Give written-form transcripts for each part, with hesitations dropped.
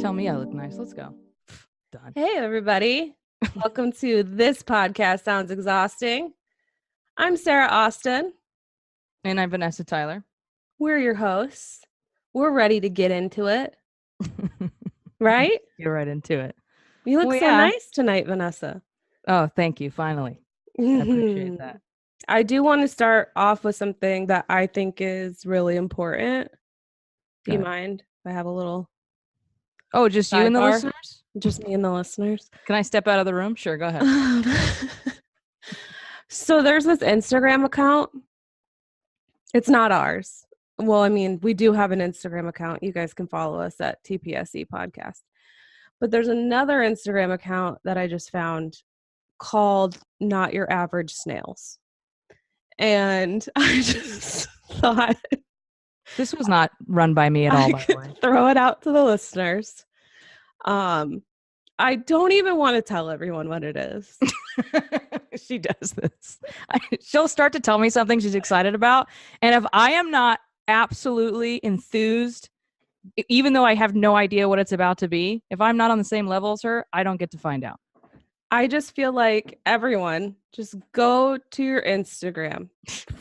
tell me I look nice. Let's go. Done. Hey, everybody. Welcome to This Podcast Sounds Exhausting. I'm Sarah Austin. And I'm Vanessa Tyler. We're your hosts. We're ready to get into it. Right? Get right into it. You look nice tonight, Vanessa. Oh, thank you. Finally. I appreciate that. I do want to start off with something that I think is really important. Do you mind if I have a little... Oh, just you and the listeners? Just me and the listeners. Can I step out of the room? Sure, go ahead. So there's this Instagram account. It's not ours. Well, I mean, we do have an Instagram account. You guys can follow us at TPSE Podcast. But there's another Instagram account that I just found called Not Your Average Snails. And I just thought... This was not run by me at all, by the way. Throw it out to the listeners. I don't even want to tell everyone what it is. She does this. She'll start to tell me something she's excited about. And if I am not absolutely enthused, even though I have no idea what it's about to be, if I'm not on the same level as her, I don't get to find out. I just feel like everyone just go to your Instagram.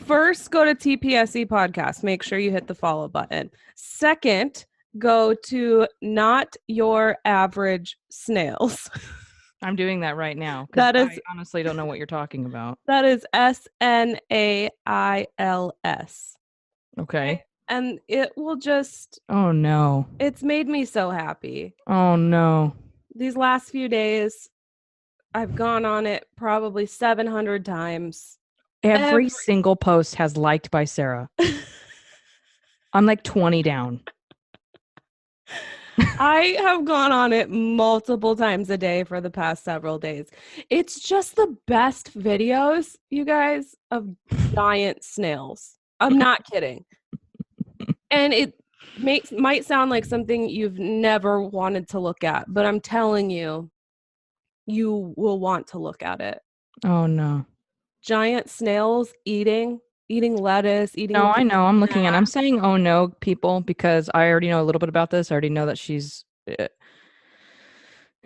First, go to TPSE Podcast. Make sure you hit the follow button. Second, go to Not Your Average Snails. I'm doing that right now. That is, I honestly don't know what you're talking about. That is SNAILS. Okay. And it will just... Oh, no. It's made me so happy. Oh, no. These last few days... I've gone on it probably 700 times. Every single post has liked by Sarah. I'm like 20 down. I have gone on it multiple times a day for the past several days. It's just the best videos, you guys, of giant snails. I'm not kidding. And it might sound like something you've never wanted to look at, but I'm telling you, you will want to look at it. Oh, no. Giant snails eating lettuce, eating... No, I know. I'm looking at it. I'm saying, oh, no, people, because I already know a little bit about this. I already know that she's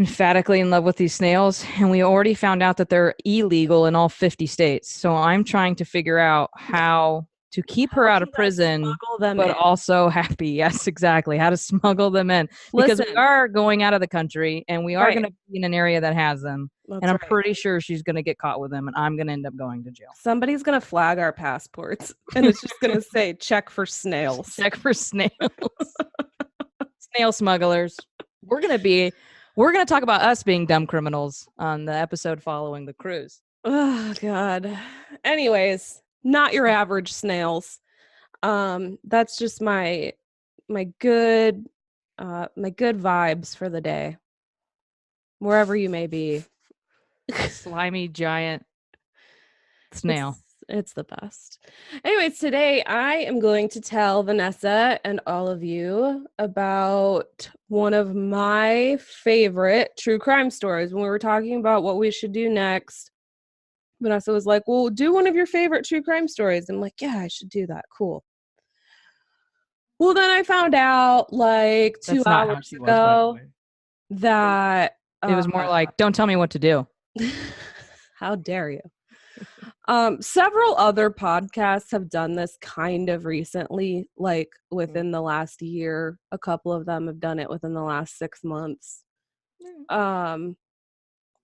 emphatically in love with these snails. And we already found out that they're illegal in all 50 states. So I'm trying to figure out how to keep her out of prison, but also happy. Yes, exactly. How to smuggle them in. Because we are going out of the country and we are going to be in an area that has them. And I'm pretty sure she's going to get caught with them and I'm going to end up going to jail. Somebody's going to flag our passports and it's just going to say, check for snails. Check for snails. Snail smugglers. We're going to talk about us being dumb criminals on the episode following the cruise. Oh, God. Anyways. Not your average snails. That's just my good vibes for the day. Wherever you may be. Slimy giant snail. It's the best. Anyways, today I am going to tell Vanessa and all of you about one of my favorite true crime stories. When we were talking about what we should do next, Vanessa was like, well, do one of your favorite true crime stories. I'm like, yeah, I should do that. Cool. Well, then I found out like 2 hours ago that... It was more like, don't tell me what to do. How dare you? Several other podcasts have done this kind of recently, like within the last year. A couple of them have done it within the last 6 months.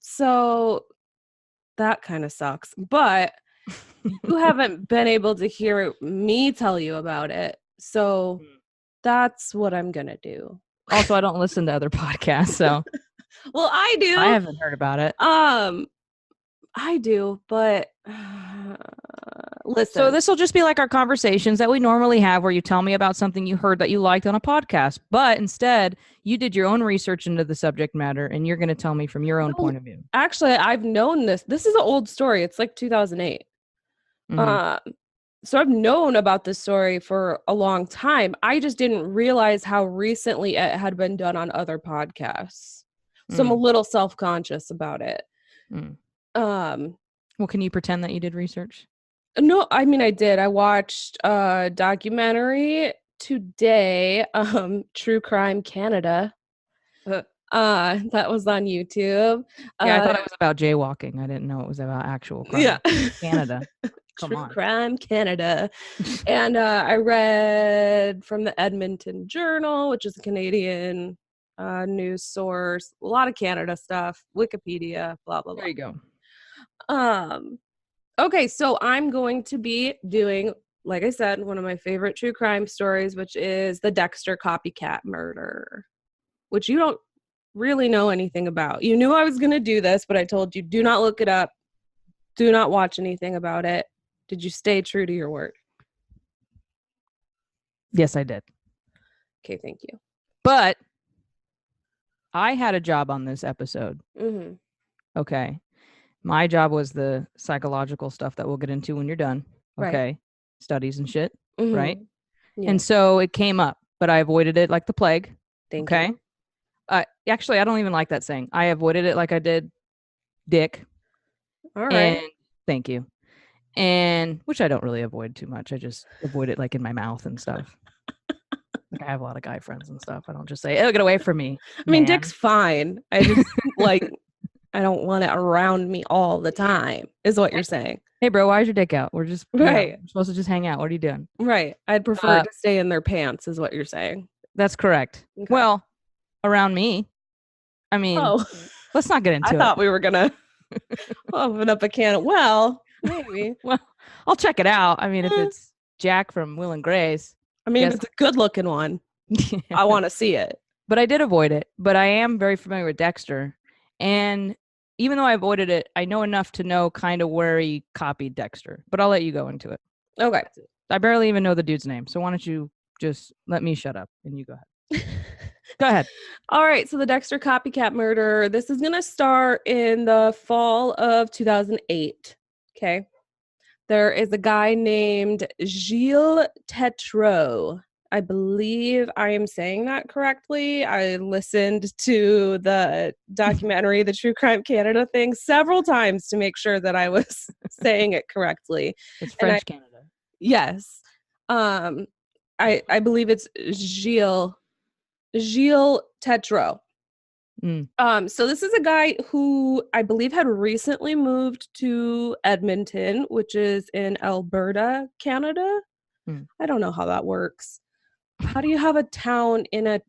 So... that kind of sucks, but you haven't been able to hear me tell you about it. So that's what I'm going to do. Also, I don't listen to other podcasts, so. Well, I do. I haven't heard about it. I do, but listen. So this will just be like our conversations that we normally have where you tell me about something you heard that you liked on a podcast, but instead you did your own research into the subject matter and you're going to tell me from your own point of view. Actually, I've known this. This is an old story. It's like 2008. Mm-hmm. So I've known about this story for a long time. I just didn't realize how recently it had been done on other podcasts. So I'm a little self-conscious about it. Well, can you pretend that you did research? No, I mean, I did. I watched a documentary today, True Crime Canada. That was on YouTube. Yeah, I thought it was about jaywalking. I didn't know it was about actual crime. Yeah. Canada. Come True on. Crime Canada. And I read from the Edmonton Journal, which is a Canadian news source. A lot of Canada stuff. Wikipedia, blah, blah, blah. There you go. Okay, so I'm going to be doing, like I said, one of my favorite true crime stories, which is the Dexter copycat murder, which you don't really know anything about. You knew I was going to do this, but I told you, do not look it up. Do not watch anything about it. Did you stay true to your word? Yes, I did. Okay, thank you. But I had a job on this episode. Mm-hmm. Okay. My job was the psychological stuff that we'll get into when you're done. Okay. Right. Studies and shit. Mm-hmm. Right. Yeah. And so it came up, but I avoided it like the plague. Thank you. Actually, I don't even like that saying. I avoided it like I did Dick. All right. And thank you. And which I don't really avoid too much. I just avoid it like in my mouth and stuff. Like I have a lot of guy friends and stuff. I don't just say, "Oh, get away from me." I mean, man. Dick's fine. I just like I don't want it around me all the time, is what you're saying. Hey, bro, why is your dick out? We're just right. We're supposed to just hang out. What are you doing? Right. I'd prefer it to stay in their pants, is what you're saying. That's correct. Okay. Well, around me. I mean, let's not get into it. I thought we were gonna open up a can of maybe. Well, I'll check it out. I mean, if it's Jack from Will and Grace. I mean, it's a good looking one. I want to see it. But I did avoid it. But I am very familiar with Dexter. And even though I avoided it, I know enough to know kind of where he copied Dexter. But I'll let you go into it. Okay. I barely even know the dude's name. So why don't you just let me shut up and you go ahead. Go ahead. All right. So the Dexter copycat murder. This is going to start in the fall of 2008. Okay. There is a guy named Gilles Tetreault. I believe I am saying that correctly. I listened to the documentary, the True Crime Canada thing, several times to make sure that I was saying it correctly. It's French Canada. Yes. I believe it's Gilles Tetreault. So this is a guy who I believe had recently moved to Edmonton, which is in Alberta, Canada. I don't know how that works. How do you have a town in a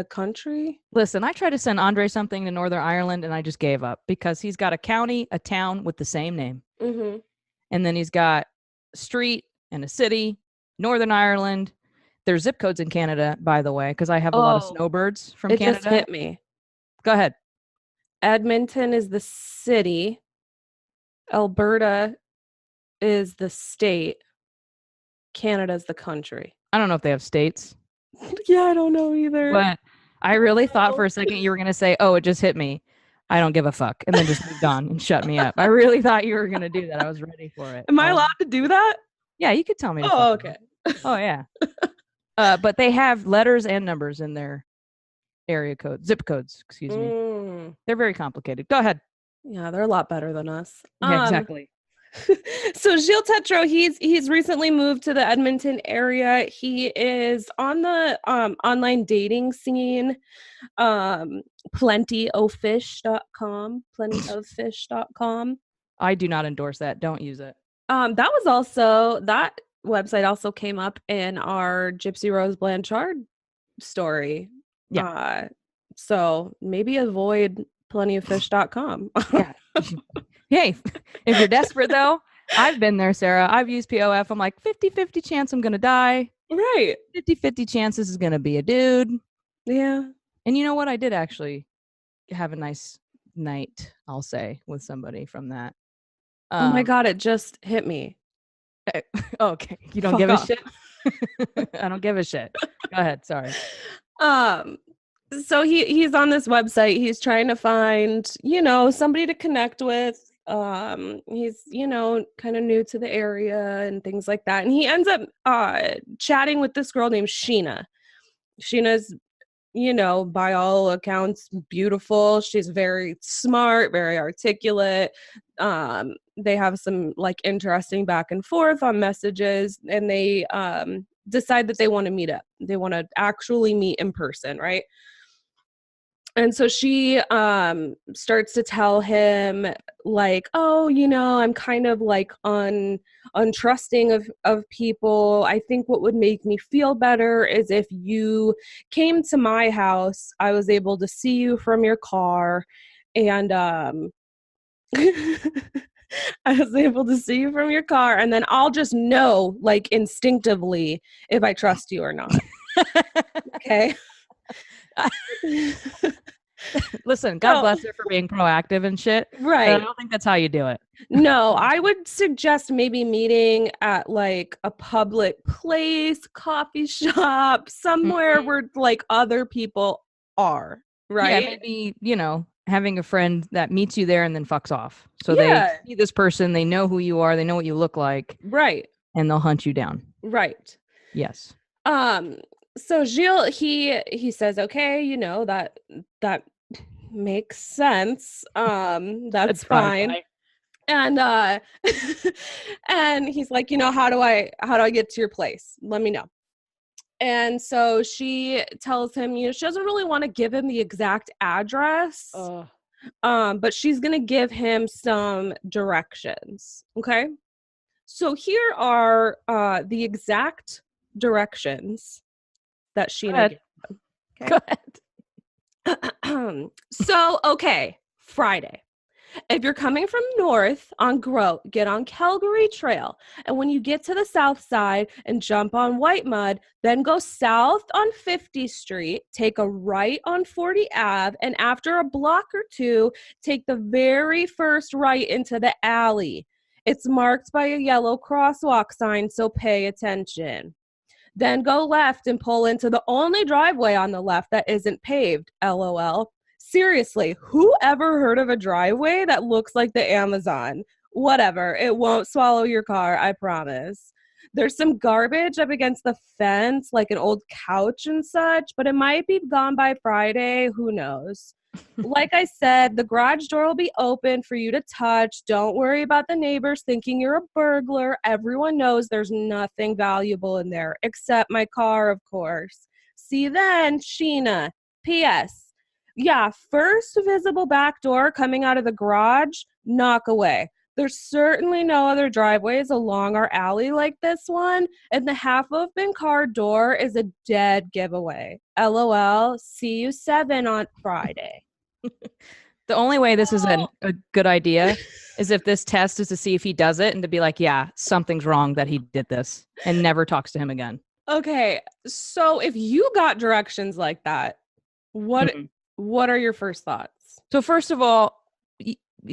country? Listen, I tried to send Andre something to Northern Ireland and I just gave up because he's got a county, a town with the same name. Mm-hmm. And then he's got a street and a city, Northern Ireland. There's zip codes in Canada, by the way, because I have a lot of snowbirds from Canada. It just hit me. Go ahead. Edmonton is the city. Alberta is the state. Canada is the country. I don't know if they have states. Yeah, I don't know either. But I really thought for a second you were going to say, oh, it just hit me. I don't give a fuck. And then just moved on and shut me up. I really thought you were going to do that. I was ready for it. Am I allowed to do that? Yeah, you could tell me. Oh, okay. Oh, yeah. But they have letters and numbers in their area code, zip codes, excuse me. They're very complicated. Go ahead. Yeah, they're a lot better than us. Yeah, exactly. So Gilles Tetreault, he's recently moved to the Edmonton area. He is on the online dating scene, plentyoffish.com. I do not endorse that. Don't use it. That website also came up in our Gypsy Rose Blanchard story. Yeah. So maybe avoid plentyoffish.com. Yeah. Hey, if you're desperate though, I've been there, Sarah. I've used POF. I'm like 50-50 chance I'm going to die. Right. 50-50 chance this is going to be a dude. Yeah. And you know what? I did actually have a nice night, I'll say, with somebody from that. Oh my God, it just hit me. Okay. You don't give a shit? I don't give a shit. Go ahead. Sorry. So he's on this website. He's trying to find, somebody to connect with. He's, kind of new to the area and things like that. And he ends up chatting with this girl named Sheena. Sheena's, by all accounts, beautiful. She's very smart, very articulate. They have some interesting back and forth on messages, and they decide that they want to meet up. They want to actually meet in person, right? And so she starts to tell him like, oh, I'm kind of like untrusting of people. I think what would make me feel better is if you came to my house. I was able to see you from your car, and I was able to see you from your car, and then I'll just know, like, instinctively if I trust you or not. Okay. Listen, God bless her for being proactive and shit. Right. But I don't think that's how you do it. No, I would suggest maybe meeting at like a public place, coffee shop, somewhere where like other people are, right? Yeah, maybe, having a friend that meets you there and then fucks off. So they see this person, they know who you are, they know what you look like. Right. And they'll hunt you down. Right. Yes. So Gilles, he says, okay, that makes sense. That's fine. And and he's like, how do I get to your place? Let me know. And so she tells him, she doesn't really want to give him the exact address. But she's going to give him some directions. Okay. So here are the exact directions that Sheena gave him. Okay? Go ahead. So, okay, Friday. If you're coming from north on Grote, get on Calgary Trail. And when you get to the south side and jump on White Mud, then go south on 50th Street, take a right on 40 Ave, and after a block or two, take the very first right into the alley. It's marked by a yellow crosswalk sign, so pay attention. Then go left and pull into the only driveway on the left that isn't paved, LOL. Seriously, who ever heard of a driveway that looks like the Amazon? Whatever, it won't swallow your car, I promise. There's some garbage up against the fence, like an old couch and such, but it might be gone by Friday, who knows? Like I said, the garage door will be open for you to touch. Don't worry about the neighbors thinking you're a burglar. Everyone knows there's nothing valuable in there, except my car, of course. See you then, Sheena. P.S. Yeah, first visible back door coming out of the garage, knock away. There's certainly no other driveways along our alley like this one, and the half-open car door is a dead giveaway. LOL, see you 7 on Friday. The only way this is a good idea is if this test is to see if he does it and to be like, yeah, something's wrong that he did this, and never talks to him again. Okay, so if you got directions like that, what are your first thoughts? So first of all,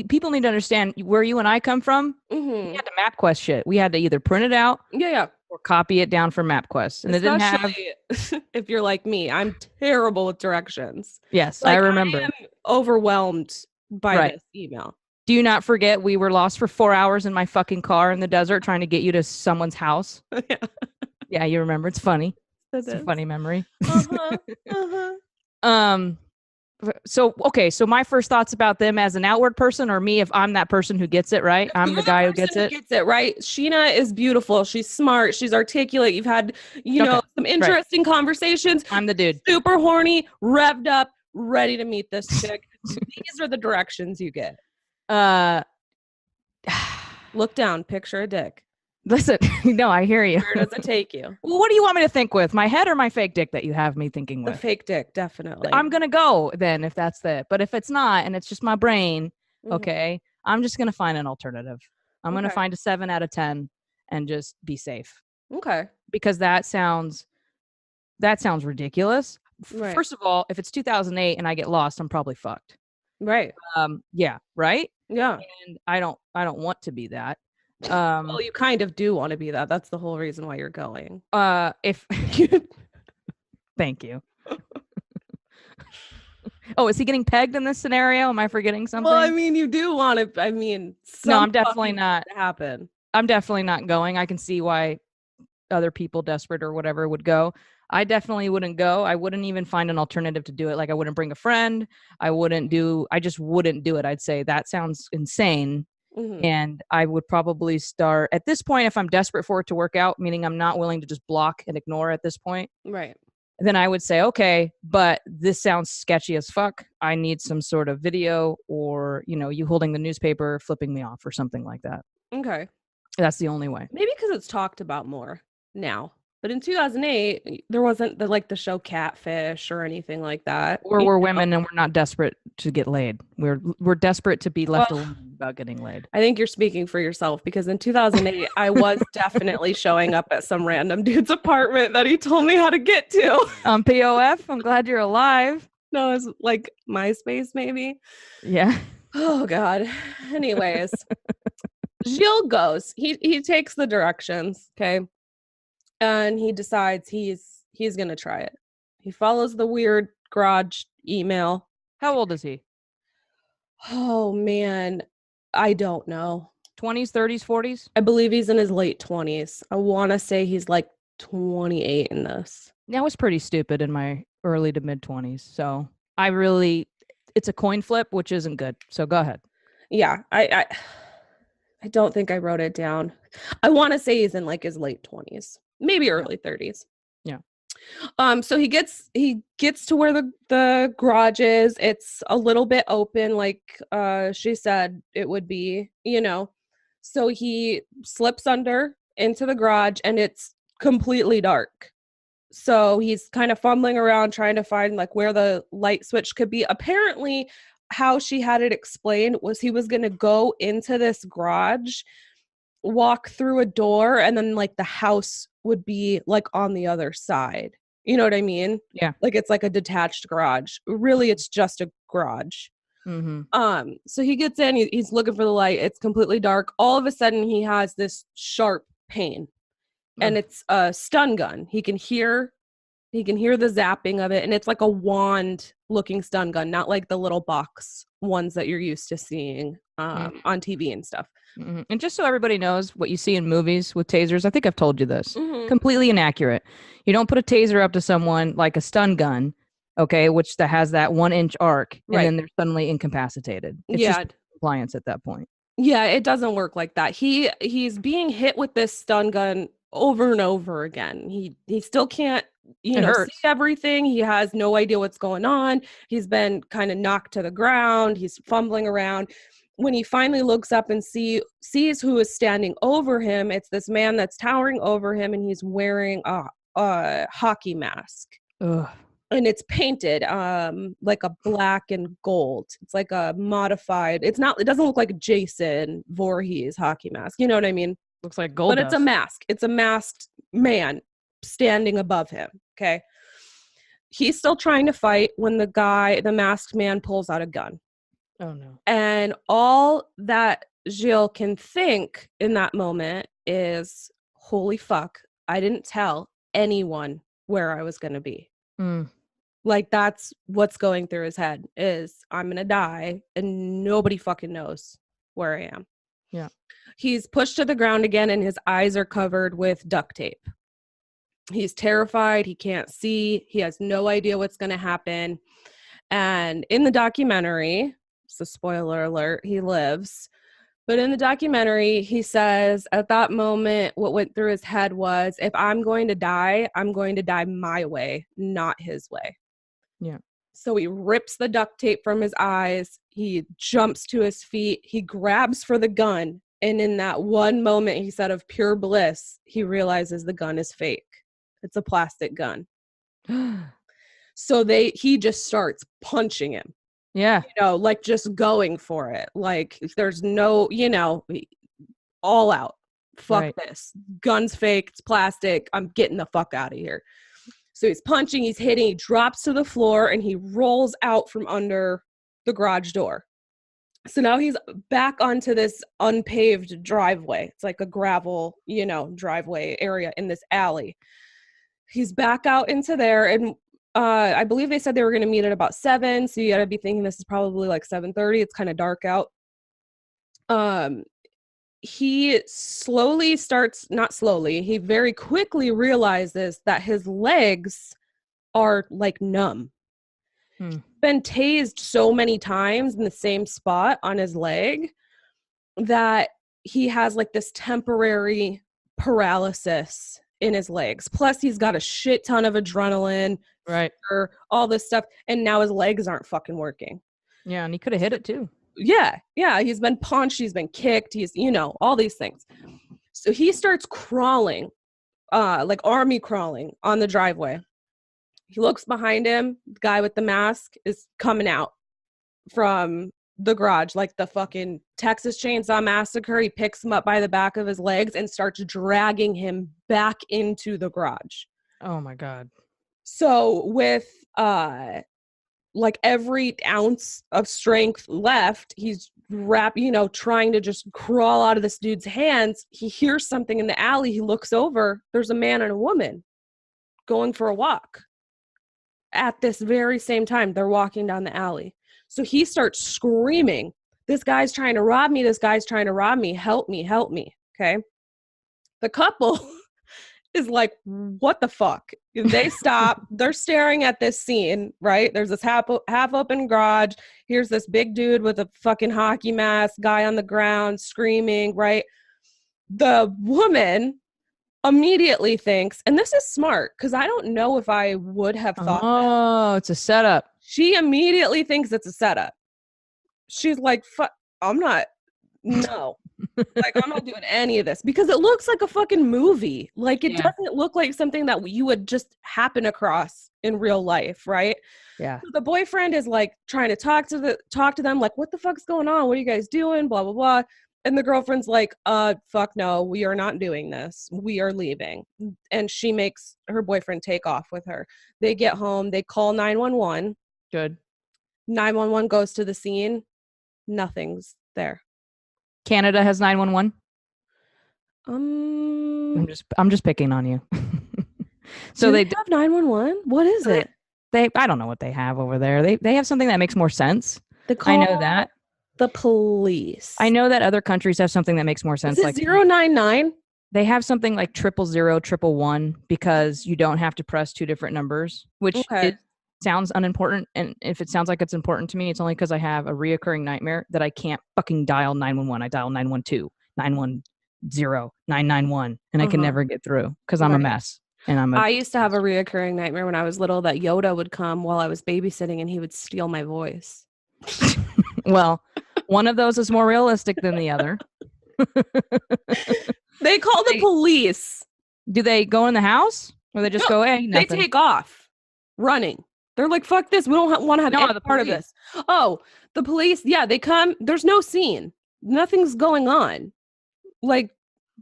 people need to understand where you and I come from. We had to MapQuest shit. We had to either print it out, or copy it down from MapQuest, and especially it didn't have. If you're like me, I'm terrible with directions. Yes, like, I remember. I am overwhelmed by this email. Do you not forget we were lost for 4 hours in my fucking car in the desert trying to get you to someone's house? Yeah, you remember. It's funny. It's a funny memory. So my first thoughts about them as an outward person, or me if I'm that person who gets it, right? I'm the guy who gets it, right? Sheena is beautiful. She's smart. She's articulate. You've had, some interesting conversations. I'm the dude. Super horny, revved up, ready to meet this chick. These are the directions you get. Look down, picture a dick. Listen, no, I hear you. Where does it take you? Well, what do you want me to think with? My head or my fake dick that you have me thinking with? The fake dick, definitely. I'm going to go then if that's it. But if it's not and it's just my brain, okay, I'm just going to find an alternative. I'm going to find a 7 out of 10 and just be safe. Okay. Because that sounds ridiculous. Right. First of all, if it's 2008 and I get lost, I'm probably fucked. Right. Yeah, right? Yeah. And I don't want to be that. Well, you kind of do want to be that. That's the whole reason why you're going. If thank you. Oh, is he getting pegged in this scenario? Am I forgetting something? Well, I mean, you do want to. I mean, no, I'm definitely not. Happen. I'm definitely not going. I can see why other people desperate or whatever would go. I definitely wouldn't go. I wouldn't even find an alternative to do it. Like I wouldn't bring a friend. I just wouldn't do it. I'd say that sounds insane. And I would probably start at this point, if I'm desperate for it to work out, meaning I'm not willing to just block and ignore at this point. Right. Then I would say, okay, but this sounds sketchy as fuck. I need some sort of video or, you holding the newspaper, flipping me off or something like that. Okay. That's the only way. Maybe because it's talked about more now. But in 2008, there wasn't the show Catfish or anything like that. Or we're women and we're not desperate to get laid. We're desperate to be left alone about getting laid. I think you're speaking for yourself, because in 2008, I was definitely showing up at some random dude's apartment that he told me how to get to. On POF, I'm glad you're alive. No, it's like MySpace, maybe. Yeah. Oh, God. Anyways, Gilles goes. He takes the directions, okay? And he decides he's going to try it. He follows the weird garage email. How old is he? Oh, man. I don't know. 20s, 30s, 40s? I believe he's in his late 20s. I want to say he's like 28 in this. I was pretty stupid in my early to mid 20s. So it's a coin flip, which isn't good. So go ahead. Yeah. I don't think I wrote it down. I want to say he's in like his late 20s, maybe early 30s. Yeah. So he gets to where the garage is. It's a little bit open, like she said it would be, So he slips under into the garage and it's completely dark. So he's kind of fumbling around trying to find like where the light switch could be. Apparently, how she had it explained was he was going to go into this garage, walk through a door, and then like the house would be like on the other side. You know what I mean? Yeah. Like it's like a detached garage. Really, it's just a garage. Mm-hmm. So he gets in, he's looking for the light. It's completely dark. All of a sudden he has this sharp pain. And it's a stun gun. He can hear the zapping of it, and it's like a wand looking stun gun, not like the little box ones that you're used to seeing on TV and stuff. Mm-hmm. And just so everybody knows, what you see in movies with tasers, I think I've told you this, completely inaccurate. You don't put a taser up to someone like a stun gun, okay, which that has that 1-inch arc, and then they're suddenly incapacitated. It's just compliance at that point. Yeah, it doesn't work like that. He's being hit with this stun gun over and over again. He still can't, see everything. He has no idea what's going on. He's been kind of knocked to the ground. He's fumbling around. When he finally looks up and sees who is standing over him, it's this man that's towering over him, and he's wearing a hockey mask. Ugh. And it's painted like a black and gold. It's like a modified. It doesn't look like Jason Voorhees hockey mask. You know what I mean? Looks like gold. But it's a mask. It's a masked man standing above him. Okay. He's still trying to fight when the masked man pulls out a gun. Oh no. And all that Gilles can think in that moment is, holy fuck, I didn't tell anyone where I was going to be. Like that's what's going through his head is, I'm going to die and nobody fucking knows where I am. Yeah. He's pushed to the ground again and his eyes are covered with duct tape. He's terrified. He can't see. He has no idea what's going to happen. And in the documentary, it's a spoiler alert, he lives. But in the documentary, he says at that moment, what went through his head was, if I'm going to die my way, not his way. Yeah. So he rips the duct tape from his eyes. He jumps to his feet. He grabs for the gun. And in that one moment, he said, of pure bliss, he realizes the gun is fake. It's a plastic gun. So he just starts punching him. Yeah. Like just going for it. Like there's no, all out. Fuck this. Gun's fake. It's plastic. I'm getting the fuck out of here. So he's punching, he's hitting, he drops to the floor, and he rolls out from under the garage door. So now he's back onto this unpaved driveway. It's like a gravel, driveway area in this alley. He's back out into there, and I believe they said they were going to meet at about 7, so you got to be thinking this is probably like 7:30. It's kind of dark out. He he very quickly realizes that his legs are like numb. Been tased so many times in the same spot on his leg that he has like this temporary paralysis in his legs. Plus he's got a shit ton of adrenaline, right, fear, all this stuff, and now his legs aren't fucking working. Yeah, and he could have hit it too. Yeah, he's been punched, he's been kicked, he's, all these things. So he starts crawling, like army crawling on the driveway. He looks behind him, the guy with the mask is coming out from the garage like the fucking Texas Chainsaw Massacre. He picks him up by the back of his legs and starts dragging him back into the garage. Oh my God. So with like every ounce of strength left, he's trying to just crawl out of this dude's hands. He hears something in the alley. He looks over. There's a man and a woman going for a walk. At this very same time, they're walking down the alley. So he starts screaming, this guy's trying to rob me. This guy's trying to rob me. Help me. Help me. Okay. The couple is like, what the fuck? They stop. They're staring at this scene, right? There's this half open garage. Here's this big dude with a fucking hockey mask, guy on the ground screaming, right? The woman immediately thinks, and this is smart because I don't know if I would have thought that. It's a setup. She immediately thinks it's a setup. She's like, I'm not doing any of this because it looks like a fucking movie. Like it doesn't look like something that you would just happen across in real life, right? Yeah. So the boyfriend is like trying to talk to them, like, what the fuck's going on? What are you guys doing? Blah, blah, blah. And the girlfriend's like, fuck no, we are not doing this. We are leaving. And she makes her boyfriend take off with her. They get home. They call 911. Good. 911 goes to the scene. Nothing's there. Canada has 911. I'm just picking on you. So they have 911. What is it? I don't know what they have over there. They have something that makes more sense. I know that. The police. I know that other countries have something that makes more sense. Is it like 099? They have something like 000, 111 because you don't have to press two different numbers, which sounds unimportant. And if it sounds like it's important to me, it's only because I have a reoccurring nightmare that I can't fucking dial 911. I dial 912, 910, 991, and I can never get through because I'm a mess. And I used to have a reoccurring nightmare when I was little that Yoda would come while I was babysitting and he would steal my voice. Well, one of those is more realistic than the other. They call the police. Do they go in the house or they just go, hey, nothing? They take off running. They're like, fuck this. We don't want to have any part of this. Oh, the police. Yeah, they come. There's no scene. Nothing's going on. Like,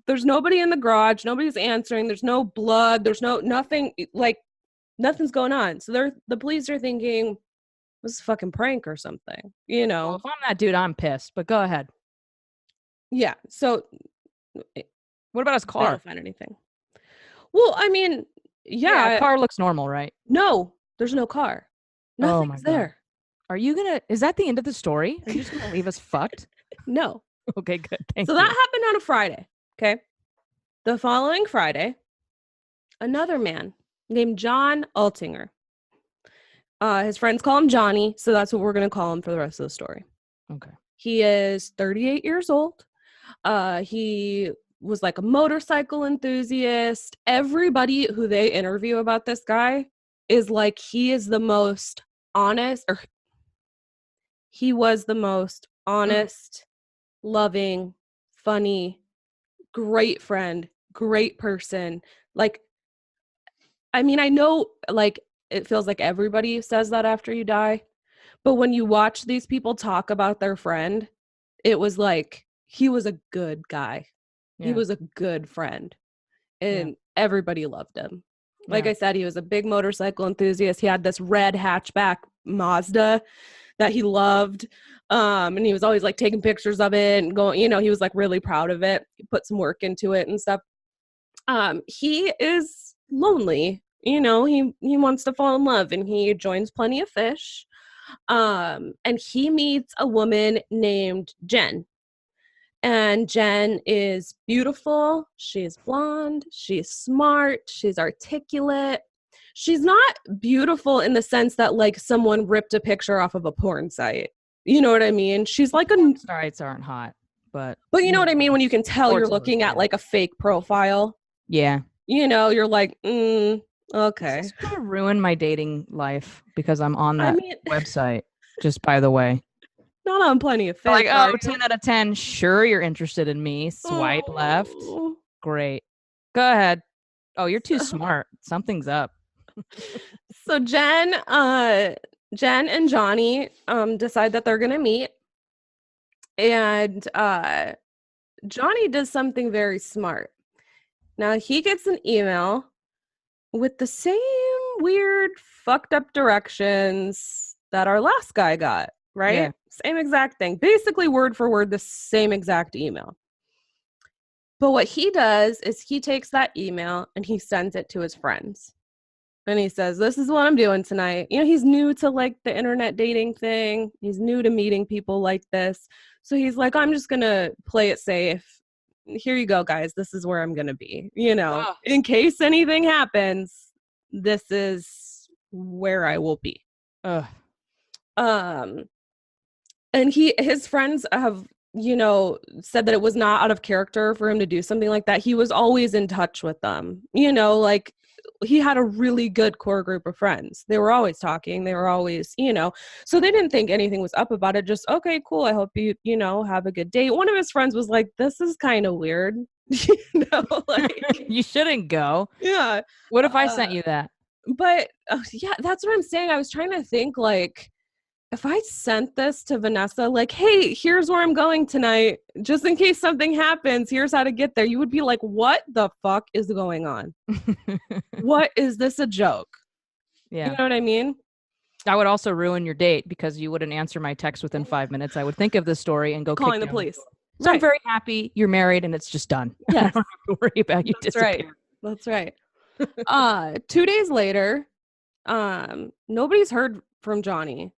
there's nobody in the garage. Nobody's answering. There's no blood. There's nothing. Like, nothing's going on. So the police are thinking, this is a fucking prank or something, Well, if I'm that dude, I'm pissed, but go ahead. Yeah. So what about his car? I don't find anything. Well, I mean, yeah, car looks normal, right? No, there's no car. Nothing's there. Are you is that the end of the story? Are you just gonna leave us fucked? No. Okay, good. Thank you. That happened on a Friday. Okay. The following Friday, another man named John Altinger. His friends call him Johnny, so that's what we're going to call him for the rest of the story. Okay. He is 38 years old. He was like a motorcycle enthusiast. Everybody who they interview about this guy is like, he is the most honest, or he was the most honest, loving, funny, great friend, great person. Like, I mean, I know, like, it feels like everybody says that after you die. But when you watch these people talk about their friend, it was like, he was a good guy. Yeah. He was a good friend. And everybody loved him. Like I said, he was a big motorcycle enthusiast. He had this red hatchback Mazda that he loved. And he was always like taking pictures of it and going, he was like really proud of it. He put some work into it and stuff. He is lonely. He wants to fall in love and he joins Plenty of Fish. And he meets a woman named Jen. And Jen is beautiful. She's blonde. She's smart. She's articulate. She's not beautiful in the sense that like someone ripped a picture off of a porn site. You know what I mean? She's like sites aren't hot. But you know what I mean? When you can tell you're looking at like a fake profile. Yeah. You know, you're like, okay. This is gonna ruin my dating life because I'm on that website, just by the way. Not on Plenty of Fish. Like, oh, 10 out of 10. Sure, you're interested in me. Swipe left. Great. Go ahead. Oh, you're too smart. Something's up. So Jen and Johnny decide that they're gonna meet. And Johnny does something very smart. Now he gets an email with the same weird fucked up directions that our last guy got, right? Yeah. Same exact thing. Basically word for word the same exact email. But what he does is he takes that email and he sends it to his friends. And he says, this is what I'm doing tonight. You know, he's new to like the internet dating thing. He's new to meeting people like this. So he's like, I'm just going to play it safe. Here you go, guys. This is where I'm going to be. You know, in case anything happens, this is where I will be. And his friends have, you know, said that it was not out of character for him to do something like that. He was always in touch with them. You know, like he had a really good core group of friends. They were always talking. They were always, you know, so they didn't think anything was up about it. Just, okay, cool. I hope you, you know, have a good day. One of his friends was like, this is kind of weird. You know, like you shouldn't go. Yeah. What if I sent you that? But yeah, that's what I'm saying. I was trying to think like, if I sent this to Vanessa, like, hey, here's where I'm going tonight, just in case something happens, here's how to get there, you would be like, what the fuck is going on? What is this, a joke? Yeah. You know what I mean? I would also ruin your date because you wouldn't answer my text within 5 minutes. I would think of this story and go calling the police. So I'm very happy you're married and it's just done. Yes. I don't have to worry about you disappearing. That's right. 2 days later, nobody's heard from Johnny.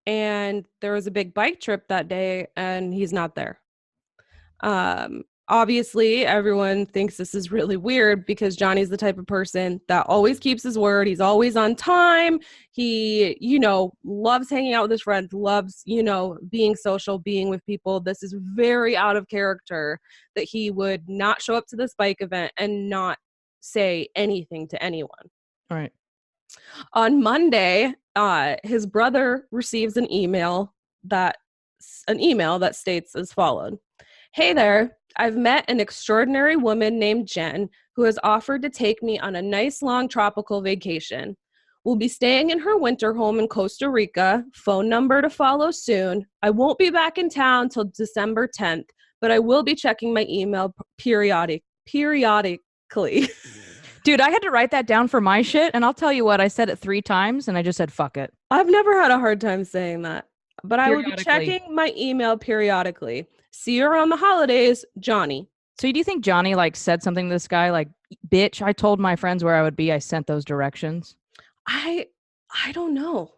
And there was a big bike trip that day and he's not there. Obviously, everyone thinks this is really weird because Johnny's the type of person that always keeps his word. He's always on time. He, you know, loves hanging out with his friends, loves, you know, being social, being with people. This is very out of character that he would not show up to this bike event and not say anything to anyone. All right. On Monday, his brother receives an email that states as followed. Hey there, I've met an extraordinary woman named Jen who has offered to take me on a nice long tropical vacation. We'll be staying in her winter home in Costa Rica. Phone number to follow soon. I won't be back in town till December 10th, but I will be checking my email periodically. Dude, I had to write that down for my shit, and I'll tell you what, I said it 3 times, and I just said, fuck it. I've never had a hard time saying that, but I will be checking my email periodically. See you around the holidays, Johnny. So do you think Johnny, like, said something to this guy, like, bitch, I told my friends where I would be, I sent those directions? I don't know.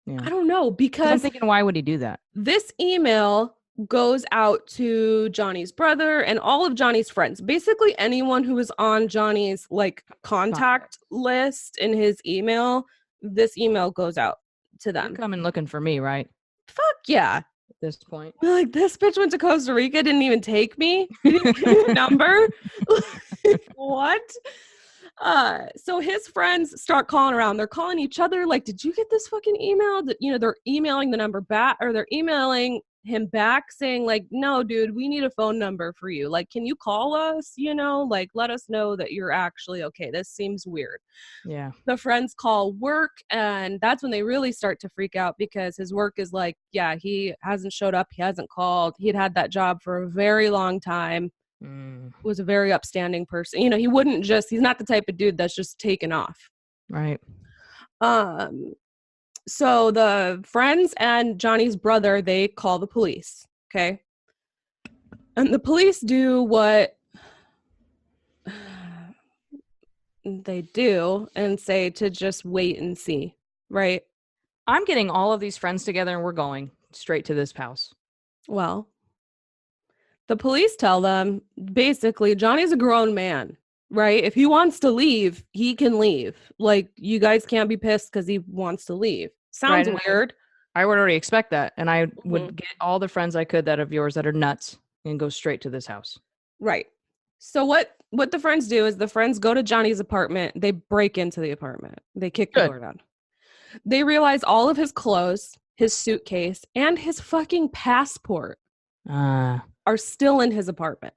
Yeah. I don't know, because I'm thinking, why would he do that? This email goes out to Johnny's brother and all of Johnny's friends. Basically anyone who was on Johnny's like contact list in his email, this email goes out to them. You're coming looking for me, right? Fuck yeah. At this point. Like, this bitch went to Costa Rica, didn't even take me. Didn't give me a number. What? So his friends start calling around. They're calling each other like, did you get this fucking email? You know, they're emailing the number back, or they're emailing him back saying like, no, dude, we need a phone number for you. Like, can you call us? You know, like, let us know that you're actually okay. This seems weird. Yeah. The friends call work, and that's when they really start to freak out because his work is like, yeah, he hasn't showed up. He hasn't called. He'd had that job for a very long time. Was a very upstanding person. You know, he's not the type of dude that's just taken off. Right. So the friends and Johnny's brother, they call the police. Okay. And the police do what they do and say to just wait and see. Right. I'm getting all of these friends together and we're going straight to this house. Well, the police tell them basically Johnny's a grown man, right? If he wants to leave, he can leave. Like, you guys can't be pissed because he wants to leave. Sounds weird. I would already expect that. And I would get all the friends I could that of yours that are nuts and go straight to this house. Right. So what the friends do is the friends go to Johnny's apartment. They break into the apartment. They kick the door down. They realize all of his clothes, his suitcase, and his fucking passport are still in his apartment.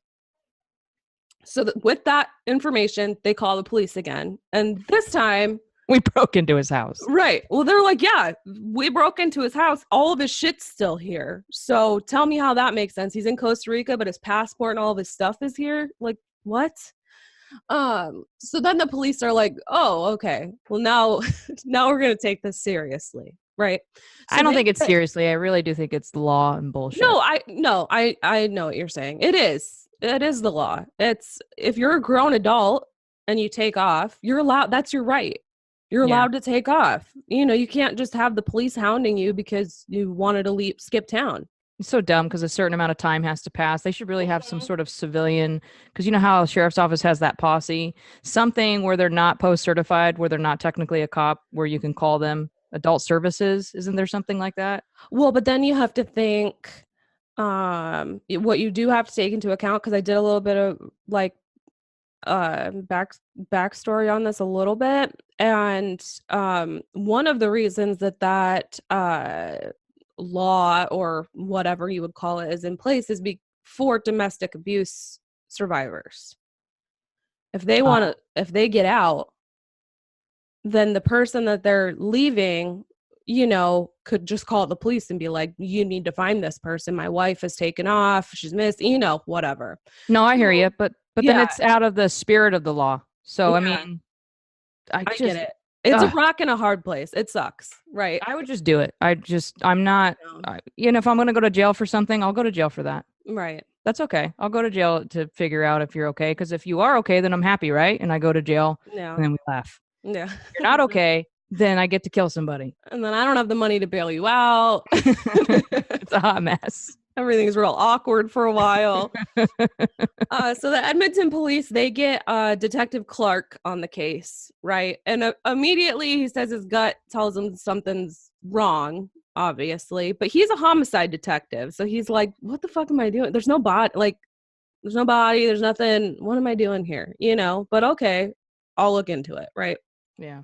So with that information, they call the police again. And this time, we broke into his house. Right. Well, they're like, yeah, we broke into his house. All of his shit's still here. So tell me how that makes sense. He's in Costa Rica, but his passport and all of his stuff is here. Like, what? So then the police are like, oh, okay. Well, now we're going to take this seriously. Right. So I don't think it's seriously. I really do think it's law and bullshit. I know what you're saying. It is the law. It's, if you're a grown adult and you take off, you're allowed. That's your right. You're allowed to take off. You know, you can't just have the police hounding you because you wanted to skip town. It's so dumb because a certain amount of time has to pass. They should really have some sort of civilian, because you know how a sheriff's office has that posse, something where they're not post-certified, where they're not technically a cop, where you can call them adult services. Isn't there something like that? Well, but then you have to think what you do have to take into account, because I did a little bit of like backstory on this a little bit, and one of the reasons that law, or whatever you would call it, is in place is for domestic abuse survivors. If they get out, then the person that they're leaving, you know, could just call the police and be like, you need to find this person. My wife has taken off. She's missed, you know, whatever. No, I hear you. But then it's out of the spirit of the law. So, I mean, I get it. It's a rock and a hard place. It sucks. Right. I would just do it. I'm not, you know, if I'm going to go to jail for something, I'll go to jail for that. Right. That's okay. I'll go to jail to figure out if you're okay. Because if you are okay, then I'm happy, right? And I go to jail and then we laugh. Yeah. If you're not okay, then I get to kill somebody. And then I don't have the money to bail you out. It's a hot mess. Everything's real awkward for a while. So the Edmonton police, they get Detective Clark on the case, right? And immediately he says his gut tells him something's wrong, obviously. But he's a homicide detective. So he's like, what the fuck am I doing? There's no body. There's no body. There's nothing. What am I doing here? You know, but okay, I'll look into it, right? Yeah.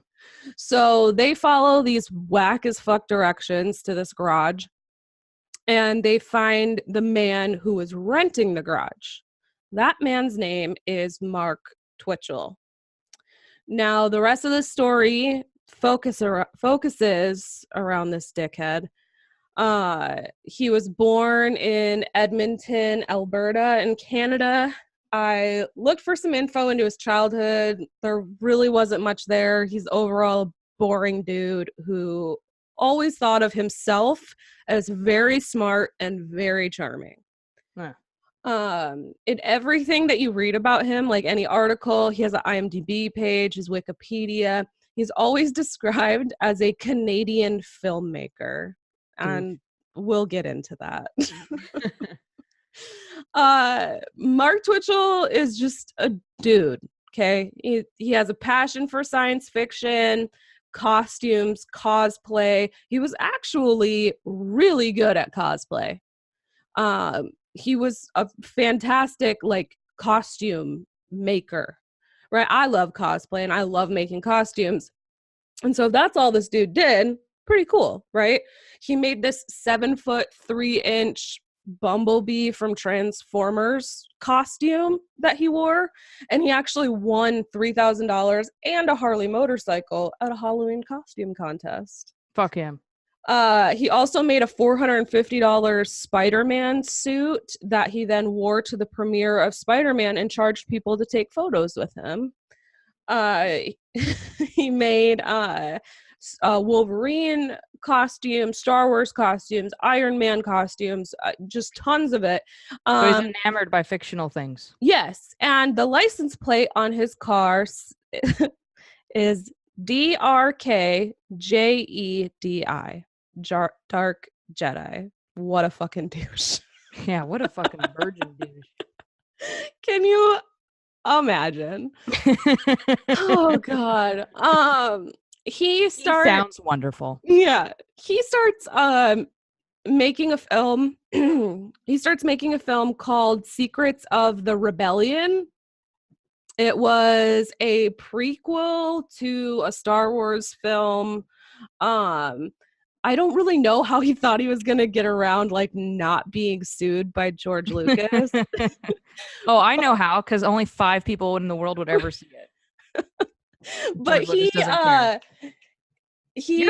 So they follow these whack as fuck directions to this garage, and they find the man who was renting the garage. That man's name is Mark Twitchell. Now, the rest of the story focuses around this dickhead. He was born in Edmonton, Alberta, in Canada. I looked for some info into his childhood. There really wasn't much there. He's overall a boring dude who always thought of himself as very smart and very charming. In everything that you read about him, like any article, he has an IMDb page, his Wikipedia, he's always described as a Canadian filmmaker. And we'll get into that. Mark Twitchell is just a dude, okay? He has a passion for science fiction, costumes, cosplay. He was actually really good at cosplay. He was a fantastic, costume maker, right? I love cosplay and I love making costumes. And so if that's all this dude did, pretty cool, right? He made this 7'3" Bumblebee from Transformers costume that he wore, and he actually won $3,000 and a Harley motorcycle at a Halloween costume contest. Fuck him. He also made a $450 Spider-Man suit that he then wore to the premiere of Spider-Man and charged people to take photos with him. He made Wolverine costumes, Star Wars costumes, Iron Man costumes, just tons of it. So he's enamored by fictional things. Yes, and the license plate on his car is DRKJEDI, Dark Jedi. What a fucking douche. Yeah, what a fucking virgin douche. Can you imagine? Oh God. He sounds wonderful. Yeah. He starts making a film. He starts making a film called Secrets of the Rebellion. It was a prequel to a Star Wars film. I don't really know how he thought he was going to get around like not being sued by George Lucas. Oh, I know how, because only 5 people in the world would ever see it. But you're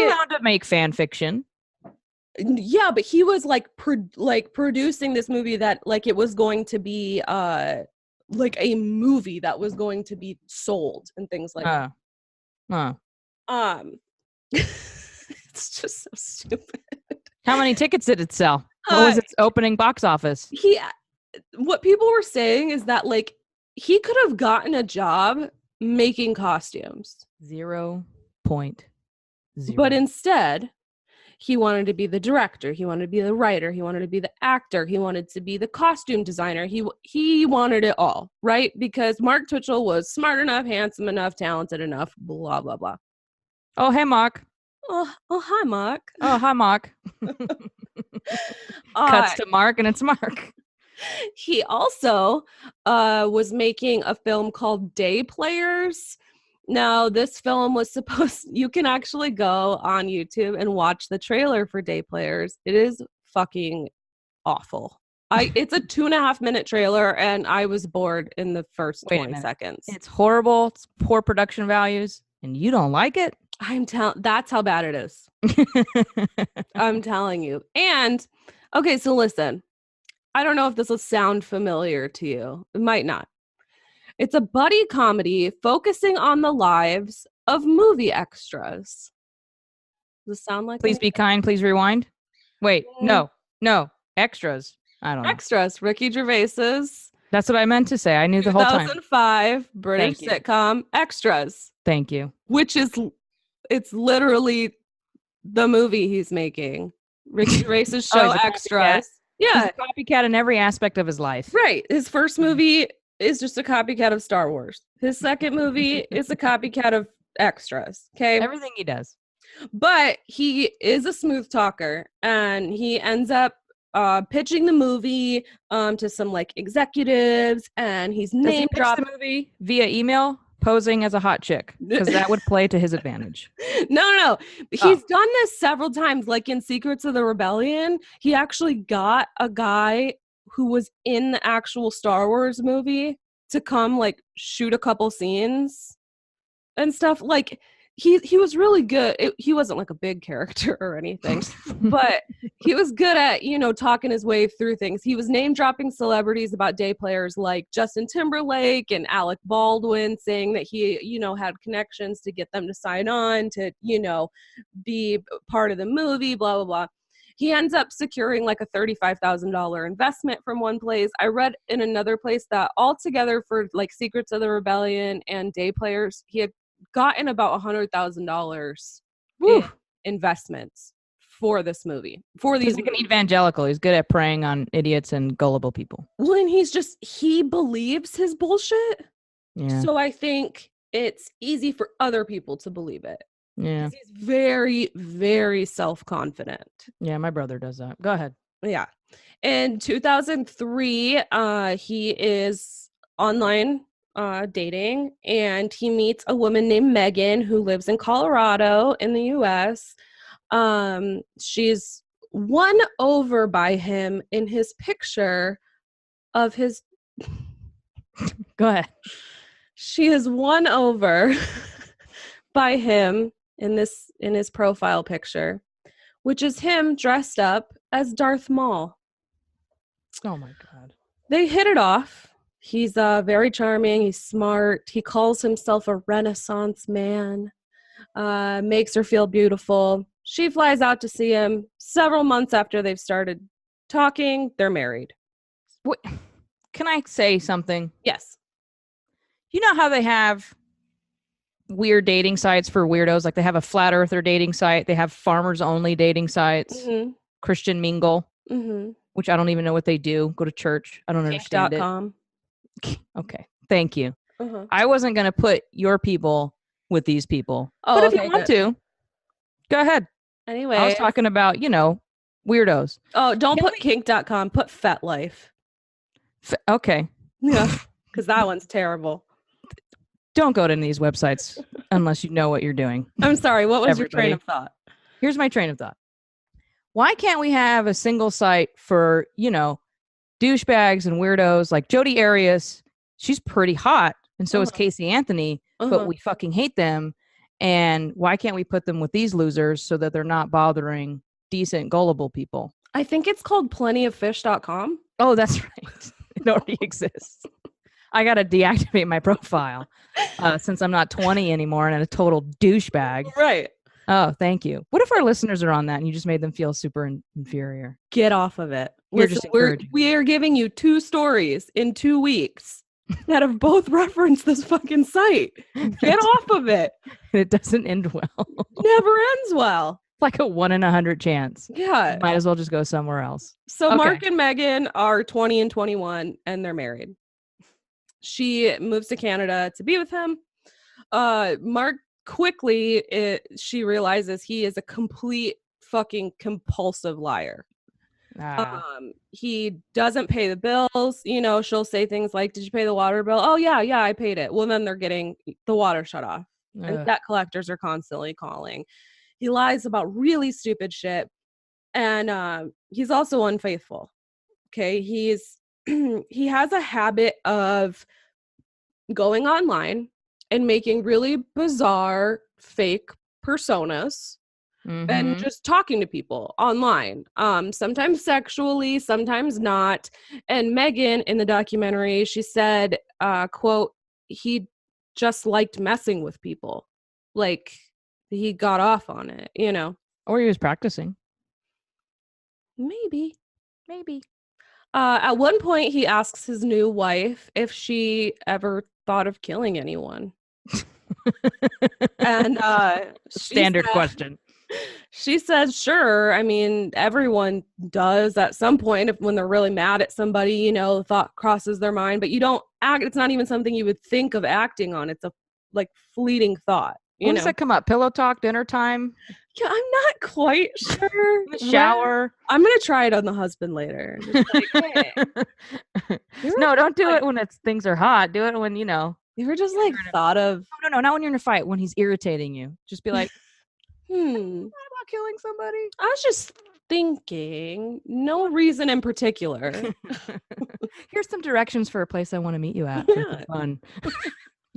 allowed to make fan fiction. Yeah, but he was like producing this movie that like it was going to be like a movie that was going to be sold and things like that. It's just so stupid. How many tickets did it sell? What was its opening box office? What people were saying is that like he could have gotten a job making costumes. 0.0. But instead, he wanted to be the director. He wanted to be the writer. He wanted to be the actor. He wanted to be the costume designer. He wanted it all, right? Because Mark Twitchell was smart enough, handsome enough, talented enough, blah, blah, blah. Oh, hey, Mark. Oh, hi, Mark. Oh, hi, Mark. Cuts to Mark, and it's Mark. He also was making a film called Day Players. Now, this film was you can actually go on YouTube and watch the trailer for Day Players. It is fucking awful. It's a 2.5-minute trailer, and I was bored in the first 20 seconds. It's horrible. It's poor production values, and you don't like it? That's how bad it is. I'm telling you. And, okay, so listen. I don't know if this will sound familiar to you. It might not. It's a buddy comedy focusing on the lives of movie extras. Does it sound like Please be kind. Please rewind. Wait, no. Extras. I don't know. Extras. Ricky Gervais's. That's what I meant to say. I knew the whole time. 2005 British sitcom Extras. Thank you. Which is, it's literally the movie he's making. Ricky Gervais's show Extras. Yeah. He's a copycat in every aspect of his life. Right. His first movie is just a copycat of Star Wars. His second movie is a copycat of Extras. Okay. Everything he does. But he is a smooth talker, and he ends up pitching the movie to some like executives, and he's name dropped the movie via email, posing as a hot chick, because that would play to his advantage. No. He's done this several times. Like in Secrets of the Rebellion, he actually got a guy who was in the actual Star Wars movie to come like shoot a couple scenes and stuff. Like he was really good. He wasn't like a big character or anything, but he was good at, talking his way through things. He was name dropping celebrities about Day Players like Justin Timberlake and Alec Baldwin, saying that he, had connections to get them to sign on to, be part of the movie, blah, blah, blah. He ends up securing like a $35,000 investment from one place. I read in another place that altogether for like Secrets of the Rebellion and Day Players, he had gotten about $100,000 in investments for this movie. For these, he's like an evangelical. He's good at preying on idiots and gullible people. Well, and he believes his bullshit. Yeah. So I think it's easy for other people to believe it. Yeah. He's very, very self-confident. Yeah, my brother does that. Go ahead. Yeah. In 2003, he is online dating, and he meets a woman named Megan who lives in Colorado in the US. She's won over by him in his picture of his Go ahead. She is won over by him in his profile picture, which is him dressed up as Darth Maul. Oh my God. They hit it off. He's very charming. He's smart. He calls himself a Renaissance man. Makes her feel beautiful. She flies out to see him. Several months after they've started talking, they're married. Wait, can I say something? Yes. You know how they have weird dating sites for weirdos? Like they have a flat earther dating site. They have farmers only dating sites. Mm-hmm. Christian Mingle, mm-hmm. which I don't even know what they do. Go to church. I don't understand it. Okay. Thank you. Uh-huh. I wasn't going to put your people with these people. Oh, but if okay, you want to, go ahead. Anyway. I was talking about, Weirdos. Oh, don't put kink.com. Put FetLife. Okay. Yeah, because that one's terrible. Don't go to these websites unless you know what you're doing. I'm sorry. What was your train of thought? Here's my train of thought. Why can't we have a single site for, douchebags and weirdos like Jodi Arias? She's pretty hot, and so is Casey Anthony, but we fucking hate them. And why can't we put them with these losers so that they're not bothering decent, gullible people? I think it's called plentyoffish.com. Oh, that's right. It already exists. I got to deactivate my profile since I'm not 20 anymore and a total douchebag. Right. Oh, thank you. What if our listeners are on that and you just made them feel super inferior? Get off of it. We are giving you 2 stories in 2 weeks that have both referenced this fucking site. Get off of it. It doesn't end well. Never ends well. Like a 1 in 100 chance. Yeah. You might as well just go somewhere else. So okay. Mark and Megan are 20 and 21 and they're married. She moves to Canada to be with him. Mark quickly, she realizes he is a complete fucking compulsive liar. He doesn't pay the bills. She'll say things like, did you pay the water bill? Oh, yeah, I paid it. Well, then they're getting the water shut off. And debt collectors are constantly calling. He lies about really stupid shit. And he's also unfaithful. Okay. He has a habit of going online and making really bizarre fake personas and just talking to people online, sometimes sexually, sometimes not. And Megan in the documentary, she said, quote, he just liked messing with people. Like he got off on it, Or he was practicing. Maybe. At one point he asks his new wife if she ever thought of killing anyone. And standard question. She says, sure. I mean, everyone does at some point when they're really mad at somebody, the thought crosses their mind, but you don't act. It's not even something you would think of acting on. It's a fleeting thought. When does that come up? Pillow talk, dinner time? Yeah, I'm not quite sure. In the shower. I'm going to try it on the husband later. Just hey. No, don't do it when things are hot. Do it when, You ever just thought of... No, not when you're in a fight, when he's irritating you. Just be like, What about killing somebody? I was just thinking, no reason in particular. Here's some directions for a place I want to meet you at. Yeah. Fun.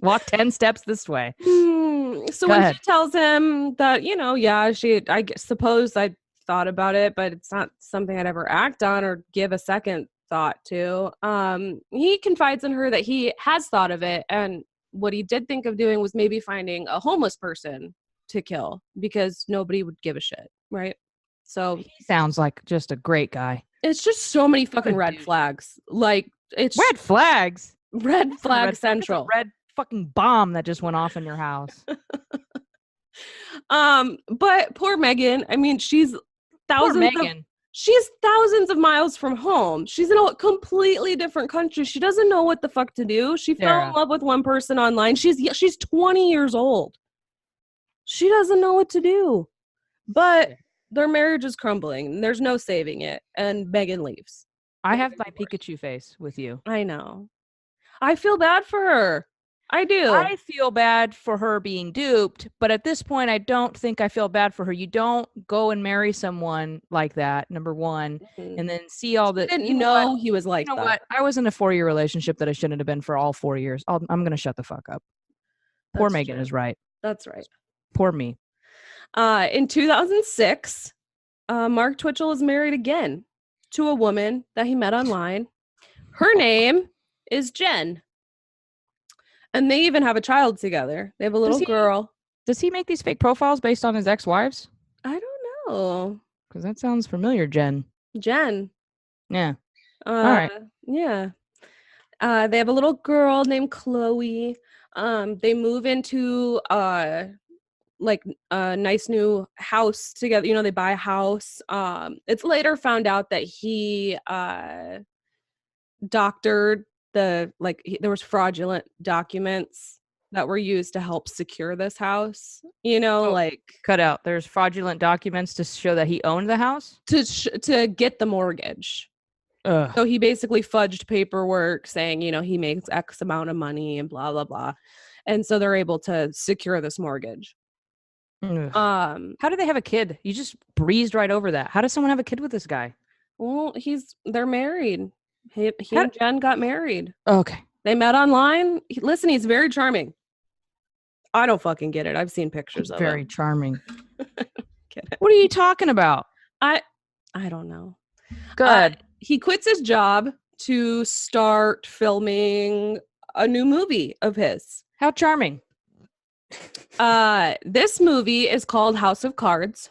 Walk 10 steps this way. So when she tells him that, I suppose I thought about it, but it's not something I'd ever act on or give a second thought to. He confides in her that he has thought of it, and what he did think of doing was maybe finding a homeless person to kill because nobody would give a shit, right? So he sounds like just a great guy. It's just so many fucking red flags. It's red flags. Red flag central. Red fucking bomb that just went off in your house. But poor Megan. I mean, she's thousands of miles from home. She's in a completely different country. She doesn't know what the fuck to do. She fell in love with one person online. She's 20 years old. She doesn't know what to do. But their marriage is crumbling and there's no saving it. And Megan leaves. I have my Pikachu face with you. I know. I feel bad for her. I do. I feel bad for her being duped, but at this point, I don't think I feel bad for her. You don't go and marry someone like that, number one, and then see all the... Didn't know he was like that. What? I was in a 4-year relationship that I shouldn't have been for all 4 years. I'm going to shut the fuck up. Poor Megan is right. That's right. Poor me. In 2006, Mark Twitchell is married again to a woman that he met online. Her name is Jen. And they even have a child together. They have a little girl. Does he make these fake profiles based on his ex-wives? I don't know. Because that sounds familiar, Jen. Yeah. All right. Yeah. They have a little girl named Chloe. They move into a nice new house together. They buy a house. It's later found out that he doctored there was fraudulent documents that were used to help secure this house. You know, like cut out. There's fraudulent documents to show that he owned the house to get the mortgage. Ugh. So he basically fudged paperwork saying, you know, he makes X amount of money and blah blah blah, and so they're able to secure this mortgage. Ugh. How do they have a kid? You just breezed right over that. How does someone have a kid with this guy? Well, they're married. He and Jen got married. Okay. They met online. Listen, he's very charming. I don't fucking get it. I've seen pictures of him. Very charming. What are you talking about? I don't know. Good. He quits his job to start filming a new movie of his. How charming. This movie is called House of Cards.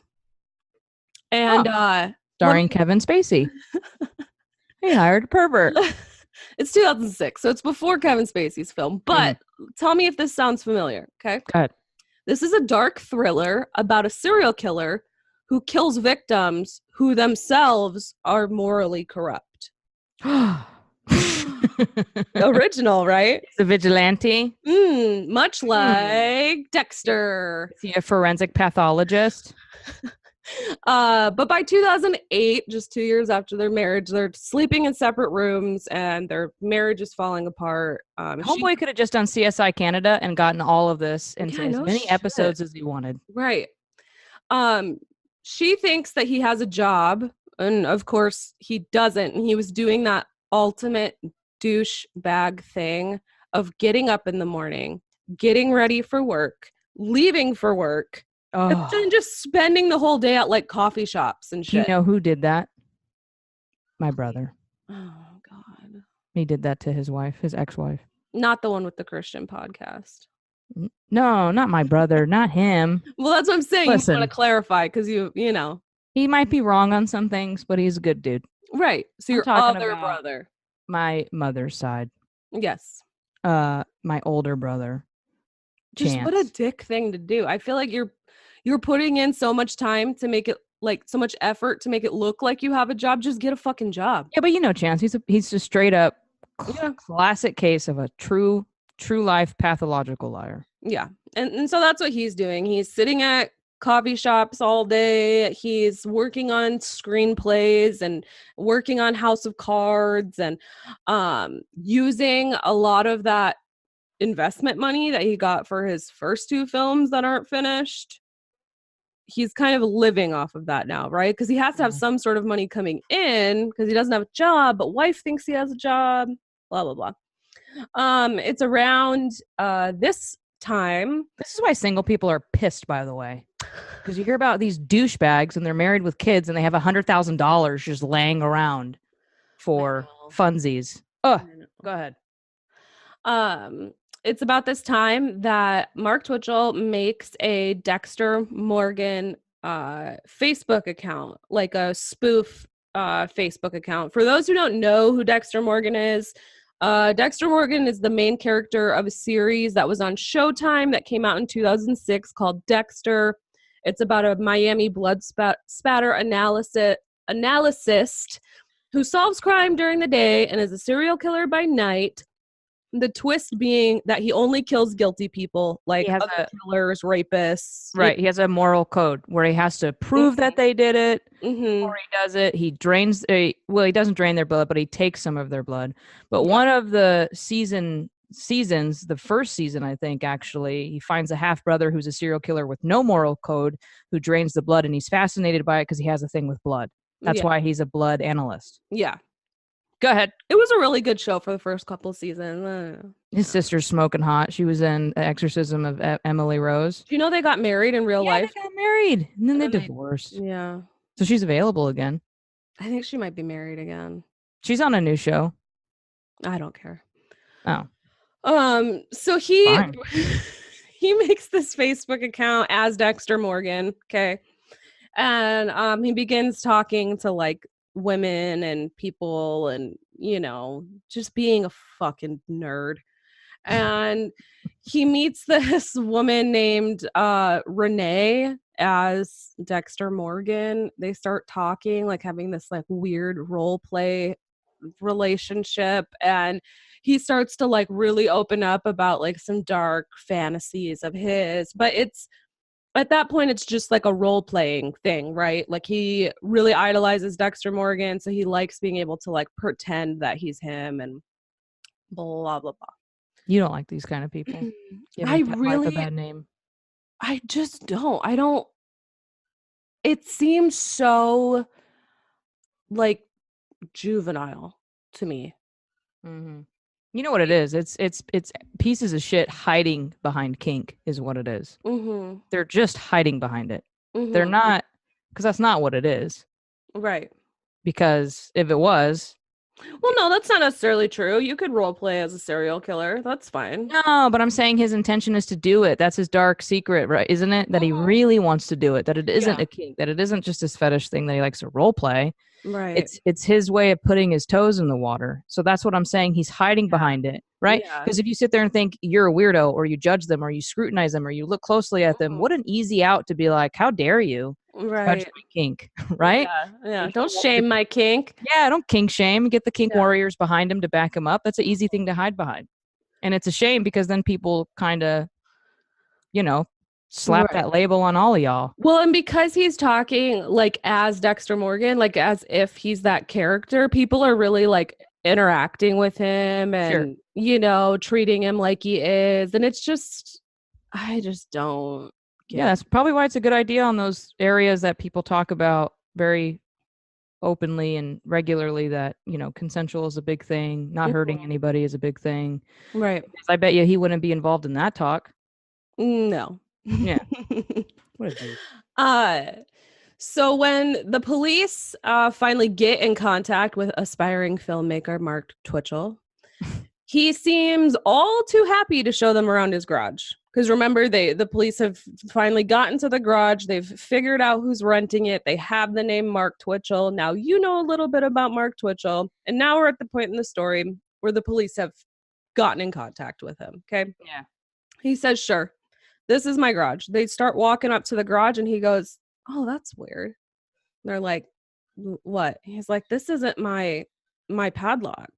And starring Kevin Spacey. He hired a pervert. It's 2006, so it's before Kevin Spacey's film. But tell me if this sounds familiar, okay? Go ahead. This is a dark thriller about a serial killer who kills victims who themselves are morally corrupt. Original, right? It's a vigilante. Much like Dexter. Is he a forensic pathologist? But by 2008, just 2 years after their marriage, they're sleeping in separate rooms and their marriage is falling apart. Homeboy could have just done CSI Canada and gotten all of this into as many episodes as he wanted. Right. She thinks that he has a job, and of course he doesn't. And he was doing that ultimate douchebag thing of getting up in the morning, getting ready for work, leaving for work, and then just spending the whole day at like coffee shops and shit. You know who did that? My brother. Oh God. He did that to his wife, his ex-wife. Not the one with the Christian podcast. No, not my brother, not him. Well, that's what I'm saying. Listen, you want to clarify because you know. He might be wrong on some things, but he's a good dude. Right. So your other brother. My mother's side. Yes. My older brother. Just Chance. what a dick thing to do. I feel like you're putting in so much time to make it like so much effort to make it look like you have a job. Just get a fucking job. Yeah, but you know, Chance, he's a straight up classic case of a true life pathological liar. Yeah. And so that's what he's doing. He's sitting at coffee shops all day. He's working on screenplays and working on House of Cards and using a lot of that investment money that he got for his first two films that aren't finished. He's kind of living off of that now, right? Because he has to have some sort of money coming in because he doesn't have a job, but wife thinks he has a job, blah, blah, blah. It's around this time. This is why single people are pissed, by the way. Because you hear about these douchebags and they're married with kids and they have $100,000 just laying around for funsies. Go ahead. It's about this time that Mark Twitchell makes a Dexter Morgan Facebook account, like a spoof Facebook account. For those who don't know who Dexter Morgan is the main character of a series that was on Showtime that came out in 2006 called Dexter. It's about a Miami blood spatter analyst who solves crime during the day and is a serial killer by night. The twist being that he only kills guilty people, like other killers, rapists. Right. He has a moral code where he has to prove that they did it. Before he does it, he drains. He doesn't drain their blood, but he takes some of their blood. But one of the seasons, the first season, I think, actually, he finds a half brother who's a serial killer with no moral code who drains the blood, and he's fascinated by it because he has a thing with blood. That's why he's a blood analyst. Yeah. Go ahead. It was a really good show for the first couple of seasons. His sister's smoking hot. She was in The Exorcism of Emily Rose. Do you know they got married in real life? They got married. And then they divorced. Yeah. So she's available again. I think she might be married again. She's on a new show. I don't care. Oh. So he makes this Facebook account as Dexter Morgan. Okay. And he begins talking to like women and people and, you know, just being a fucking nerd. And he meets this woman named Renee as Dexter Morgan. They start talking, like having this like weird role play relationship, and he starts to like really open up about like some dark fantasies of his, but it's at that point it's just like a role-playing thing, right? Like he really idolizes Dexter Morgan, so he likes being able to like pretend that he's him and blah blah blah. You don't like these kind of people. You I make life a bad name. I just don't. I don't. It seems so like juvenile to me. Mm-hmm. You know what it is? It's pieces of shit hiding behind kink is what it is. Mm-hmm. They're just hiding behind it. Mm-hmm. They're not, because that's not what it is. Right. Because if it was. Well, no, that's not necessarily true. You could role play as a serial killer. That's fine. No, but I'm saying his intention is to do it. That's his dark secret, right? Isn't it? That he really wants to do it. That it isn't a kink. That it isn't just his fetish thing that he likes to role play. Right. It's his way of putting his toes in the water. So that's what I'm saying. He's hiding behind it, right? Because if you sit there and think you're a weirdo, or you judge them, or you scrutinize them, or you look closely at them, what an easy out to be like, how dare you judge my kink, right? Yeah. Don't shame my kink. Yeah, don't kink shame. Get the kink warriors behind him to back him up. That's an easy thing to hide behind. And it's a shame because then people kind of, slap that label on all of y'all. Well, and because he's talking like as Dexter Morgan, like as if he's that character, people are really like interacting with him and, treating him like he is. And it's just, I just don't get that's probably why it's a good idea on those areas that people talk about very openly and regularly, that, consensual is a big thing. Not hurting anybody is a big thing. Right. Because I bet you he wouldn't be involved in that talk. No. Yeah. What a dude. So when the police finally get in contact with aspiring filmmaker Mark Twitchell, he seems all too happy to show them around his garage. Because remember, the police have finally gotten to the garage. They've figured out who's renting it. They have the name Mark Twitchell. Now you know a little bit about Mark Twitchell. And now we're at the point in the story where the police have gotten in contact with him. Okay. Yeah. He says, sure. This is my garage. They start walking up to the garage and he goes, oh, that's weird. They're like, what? He's like, this isn't my padlock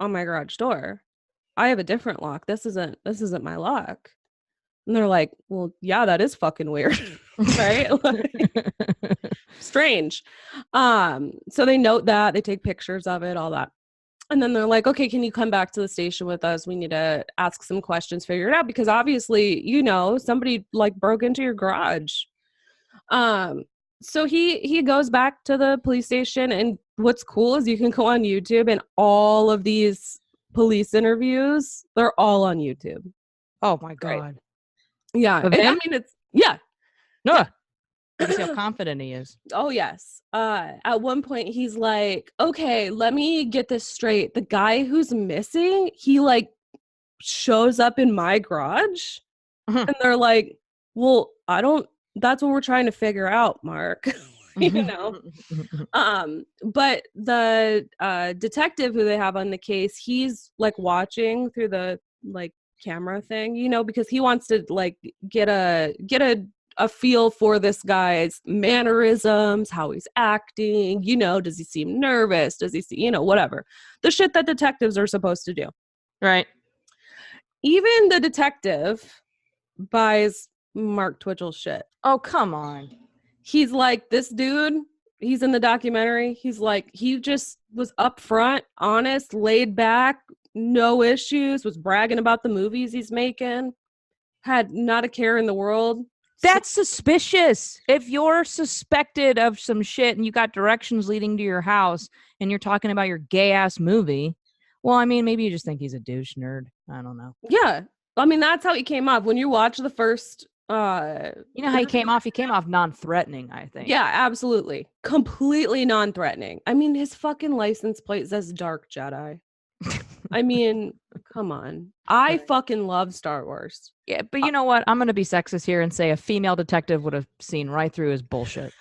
on my garage door. I have a different lock. This isn't my lock. And they're like, well, yeah, that is fucking weird. Right? Like, strange. So they note that, they take pictures of it, all that. And then they're like, okay, can you come back to the station with us? We need to ask some questions, figure it out. Because obviously, somebody like broke into your garage. So he goes back to the police station. And what's cool is you can go on YouTube and all of these police interviews, they're all on YouTube. Oh my God. Right. Yeah. I mean, it's, yeah. No. Yeah. You can see how confident he is. Oh, yes. At one point, he's like, okay, let me get this straight. The guy who's missing, he like shows up in my garage. And they're like, well, that's what we're trying to figure out, Mark. But the detective who they have on the case, he's like watching through the like camera thing, because he wants to like get a feel for this guy's mannerisms, how he's acting, does he seem nervous? Does he see, whatever. The shit that detectives are supposed to do. Right. Even the detective buys Mark Twitchell's shit. Oh, come on. He's like, this dude, he's in the documentary. He's like, he just was upfront, honest, laid back, no issues, was bragging about the movies he's making, had not a care in the world. That's suspicious. If you're suspected of some shit and you got directions leading to your house and you're talking about your gay ass movie, well, I mean, maybe you just think he's a douche nerd. I don't know. Yeah. I mean, that's how he came off. When you watch the first, how he came off? He came off non-threatening, I think. Yeah, absolutely. Completely non-threatening. I mean, his fucking license plate says Dark Jedi. I mean, come on. I fucking love Star Wars. Yeah, but you know what? I'm going to be sexist here and say a female detective would have seen right through his bullshit.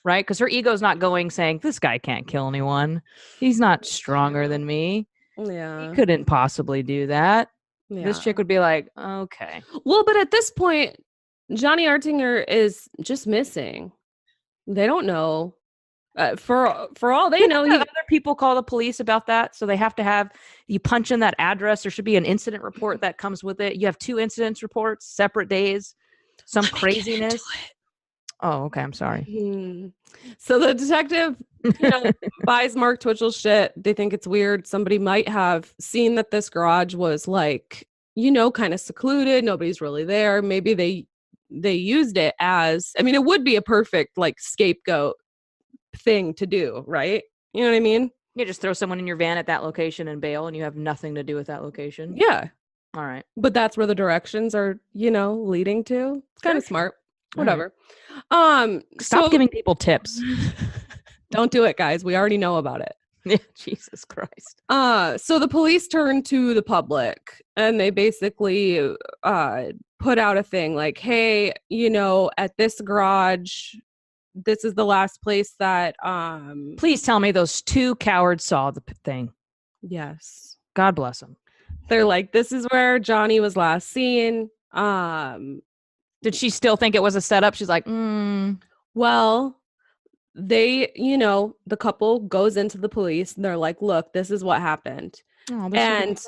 Right? Because her ego's not going saying, this guy can't kill anyone. He's not stronger than me. Yeah. He couldn't possibly do that. Yeah. This chick would be like, okay. Well, but at this point, Johnny Artinger is just missing. They don't know For all they know, other people call the police about that. So they have to have, you punch in that address. There should be an incident report that comes with it. You have 2 incidents reports, separate days, some craziness. Oh, okay. I'm sorry. Mm-hmm. So the detective, buys Mark Twitchell's shit. They think it's weird. Somebody might have seen that this garage was like, kind of secluded. Nobody's really there. Maybe they used it as, it would be a perfect like scapegoat thing to do, right? You know what I mean? You just throw someone in your van at that location and bail, and you have nothing to do with that location. Yeah. All right. But that's where the directions are, leading to. It's kind of smart. Whatever. Stop giving people tips. Don't do it, guys. We already know about it. Yeah, Jesus Christ. So the police turn to the public and they basically put out a thing like, hey, at this garage, this is the last place that please tell me those 2 cowards saw the thing. Yes. God bless them. They're like, this is where Johnny was last seen. Did she still think it was a setup? She's like, well, they, the couple goes into the police and they're like, look, this is what happened. And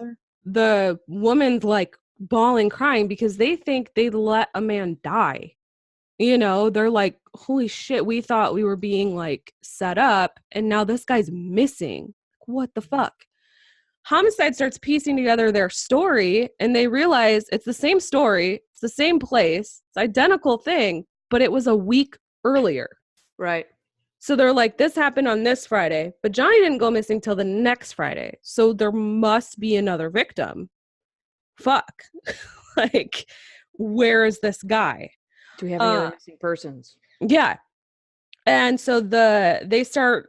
the woman's like bawling, crying because they think they let a man die. They're like, holy shit, we thought we were being like set up and now this guy's missing. What the fuck? Homicide starts piecing together their story and they realize it's the same story. It's the same place. It's identical thing, but it was a week earlier. Right. So they're like, this happened on this Friday, but Johnny didn't go missing till the next Friday. So there must be another victim. Fuck. Like, where is this guy? Do we have any other missing persons? Yeah. And so they're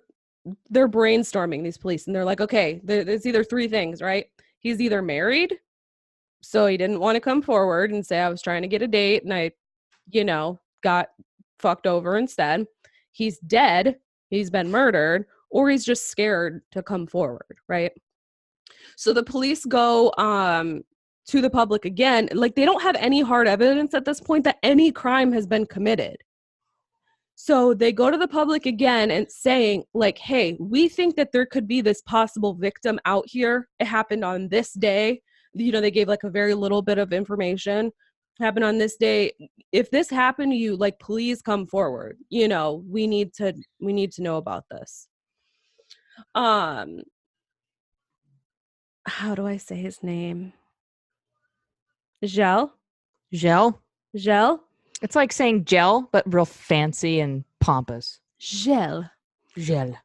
brainstorming, these police, and they're like, okay, there's either 3 things, right? He's either married, so he didn't want to come forward and say, I was trying to get a date and I, got fucked over instead. He's dead, he's been murdered, or he's just scared to come forward, right? So the police go to the public again. Like, they don't have any hard evidence at this point that any crime has been committed. So they go to the public again and saying like, hey, we think that there could be this possible victim out here. It happened on this day. They gave like a very little bit of information. Happened on this day. If this happened to you, like, please come forward. We need to know about this. How do I say his name? Gel? It's like saying gel, but real fancy and pompous. Gel. Gel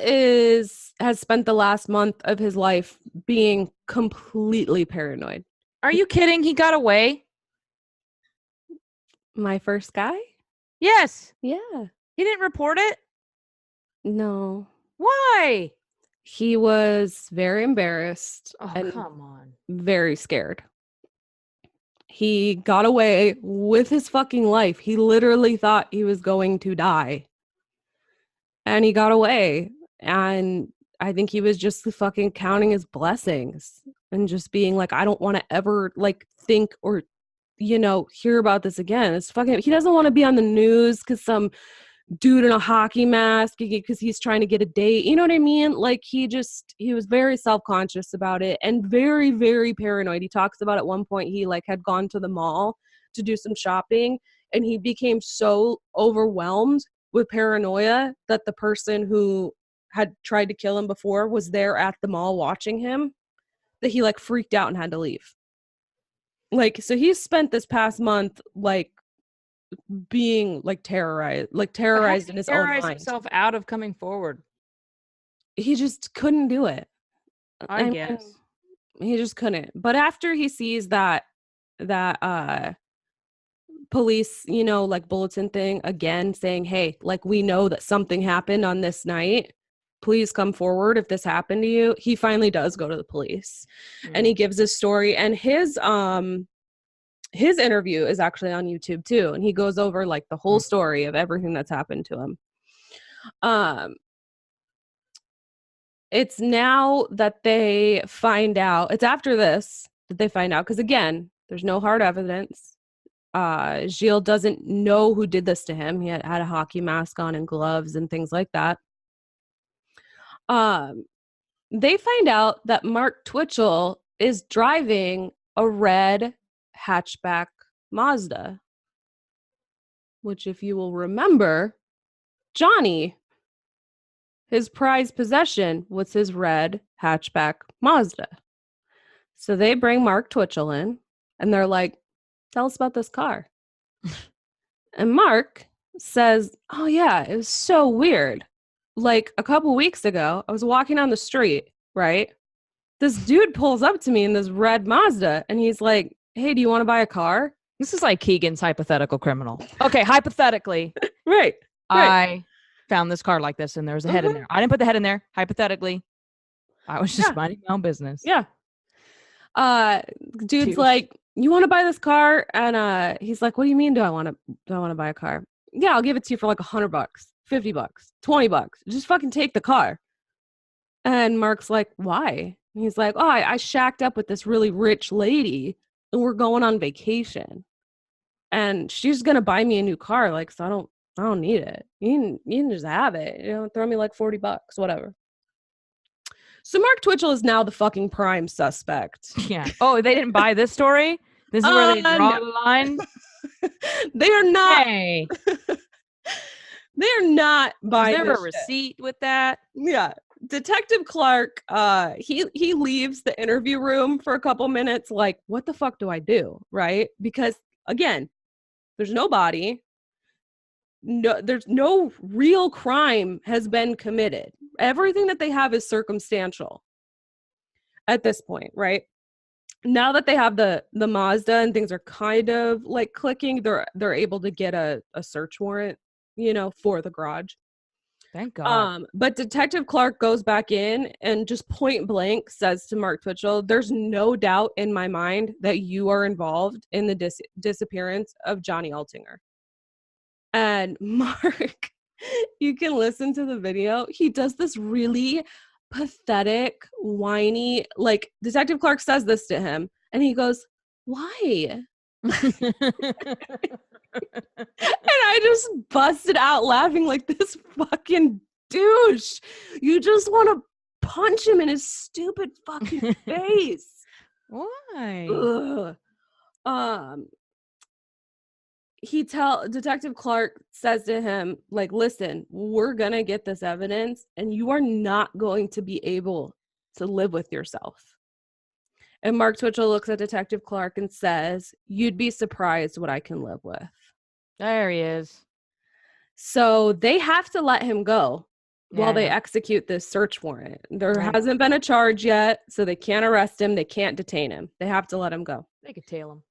has spent the last month of his life being completely paranoid. Are you kidding? He got away? My first guy? Yes. Yeah. He didn't report it? No. Why? He was very embarrassed. Oh, and come on. Very scared. He got away with his fucking life. He literally thought he was going to die. And he got away. And I think he was just fucking counting his blessings and just being like, I don't want to ever like think or, hear about this again. It's fucking, he doesn't want to be on the news because some dude in a hockey mask because he's trying to get a date. You know what I mean? Like, he was very self-conscious about it and very, very paranoid. He talks about at one point he like had gone to the mall to do some shopping and he became so overwhelmed with paranoia that the person who had tried to kill him before was there at the mall watching him that he like freaked out and had to leave. Like, so he's spent this past month like being like terrorized in his own mind. Himself out of coming forward. He just couldn't do it. I guess he just couldn't. But after he sees that police, like bulletin thing again saying, hey, like, we know that something happened on this night. Please come forward if this happened to you. He finally does go to the police and he gives his story, and his interview is actually on YouTube too. And he goes over like the whole story of everything that's happened to him. It's now that they find out, it's after this that they find out, because again, there's no hard evidence. Gilles doesn't know who did this to him. He had a hockey mask on and gloves and things like that. They find out that Mark Twitchell is driving a red hatchback Mazda, which, if you will remember, Johnny, his prized possession was his red hatchback Mazda. So they bring Mark Twitchell in and they're like, tell us about this car. And Mark says, oh yeah, it was so weird. Like a couple weeks ago, I was walking on the street, right? This dude pulls up to me in this red Mazda and he's like, hey, do you want to buy a car? This is like Keegan's hypothetical criminal. Okay, hypothetically. Right. I found this car like this and there was a head in there. I didn't put the head in there. Hypothetically, I was just minding my own business. Yeah. Dude's like, you want to buy this car? And he's like, what do you mean do I want to buy a car? Yeah, I'll give it to you for like $100, $50, $20. Just fucking take the car. And Mark's like, why? And he's like, oh, I shacked up with this really rich lady and we're going on vacation. And she's gonna buy me a new car, like, so I don't need it. You can just have it. You know, throw me like $40, whatever. So Mark Twitchell is now the fucking prime suspect. Yeah. Oh, they didn't buy this story? This is where they draw the line? They are not. Hey. They're not buying. Is there a receipt with that? Yeah. Detective Clark, he leaves the interview room for a couple minutes like, what the fuck do I do? Right? Because again, there's no body. No, there's no real crime has been committed. Everything that they have is circumstantial at this point, right? Now that they have the Mazda and things are kind of like clicking, they're able to get a search warrant, you know, for the garage. Thank God. But Detective Clark goes back in and just point blank says to Mark Twitchell, there's no doubt in my mind that you are involved in the disappearance of Johnny Altinger. And Mark, you can listen to the video. He does this really pathetic, whiny, like Detective Clark says this to him and he goes, why? And I just busted out laughing like, this fucking douche. You just want to punch him in his stupid fucking face. Why? Ugh. Detective Clark says to him, like, listen, we're gonna get this evidence and you are not going to be able to live with yourself. And Mark Twitchell looks at Detective Clark and says, you'd be surprised what I can live with. There he is. So they have to let him go while they execute this search warrant. There hasn't been a charge yet, so they can't arrest him. They can't detain him. They have to let him go. They could tail him.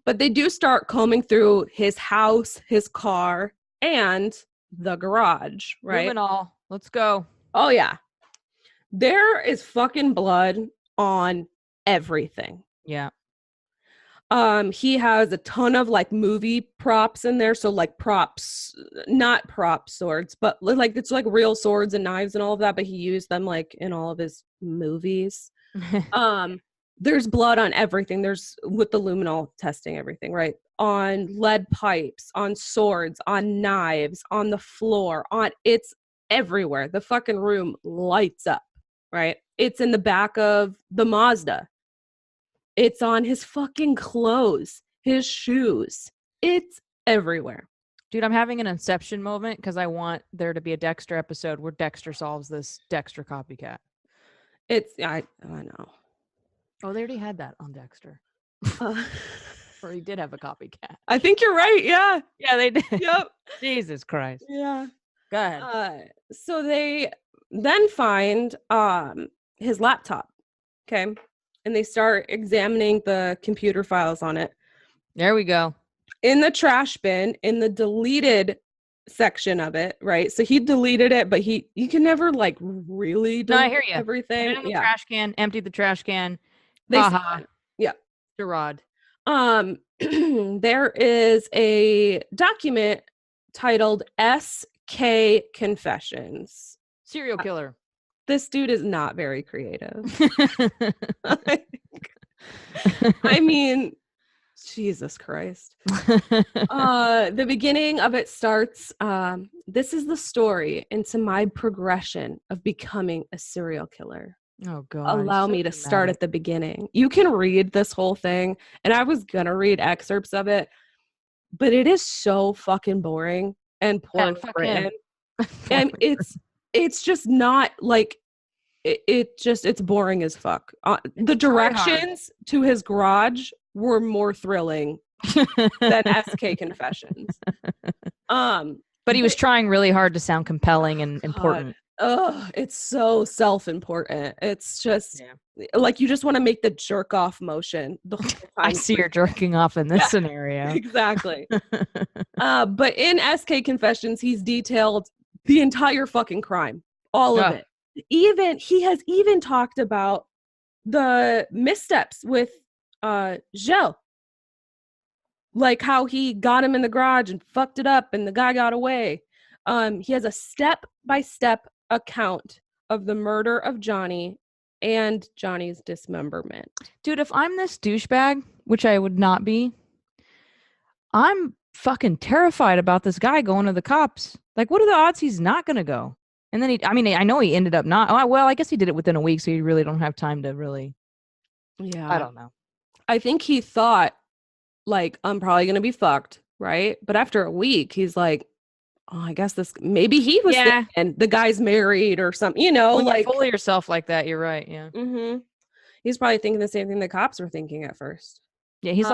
But they do start combing through his house, his car, and the garage, right? Moving all. Let's go. Oh, yeah. There is fucking blood on everything. Yeah. He has a ton of like movie props in there. So like props, not prop swords, but like it's like real swords and knives and all of that. But he used them like in all of his movies. There's blood on everything. There's with the luminol testing everything, right? On lead pipes, on swords, on knives, on the floor, it's everywhere. The fucking room lights up, right? It's in the back of the Mazda. It's on his fucking clothes, his shoes. It's everywhere. Dude, I'm having an Inception moment because I want there to be a Dexter episode where Dexter solves this Dexter copycat. I know. Oh, they already had that on Dexter. Or he did have a copycat. I think you're right. Yeah. Yeah, they did. Yep. Jesus Christ. Yeah. Go ahead. So they then find his laptop. Okay. And they start examining the computer files on it. There we go. In the trash bin, in the deleted section of it, right? So he deleted it, but you can never like really delete I hear you. Everything. Put it in the trash can, emptied the trash can. Yeah. Gerard. There is a document titled SK Confessions. Serial killer. This dude is not very creative. I mean, Jesus Christ. The beginning of it starts, this is the story into my progression of becoming a serial killer. Oh God. Allow me to start at the beginning. You can read this whole thing, and I was gonna read excerpts of it, but it is so fucking boring and poorly written. And it's just not like it's boring as fuck. The directions to his garage were more thrilling than SK Confessions. But he was trying really hard to sound compelling and important. It's so self-important. It's just like you just want to make the jerk off motion the whole time. I see you're jerking off in this scenario. Exactly. But in SK Confessions, he's detailed the entire fucking crime, all of it. He has even talked about the missteps with Joe. Like how he got him in the garage and fucked it up and the guy got away. He has a step-by-step account of the murder of Johnny and Johnny's dismemberment. Dude, if I'm this douchebag, which I would not be, I'm fucking terrified about this guy going to the cops. Like, what are the odds he's not going to go? And then I know he ended up not. Oh, well, I guess he did it within a week, so you really don't have time to really. Yeah. I don't know. I think he thought, like, I'm probably going to be fucked, right? But after a week, he's like, oh, I guess maybe he was thinking the guy's married or something, you know, when like. You fool yourself like that, you're right, yeah. Mm-hmm. He's probably thinking the same thing the cops were thinking at first. Yeah, he's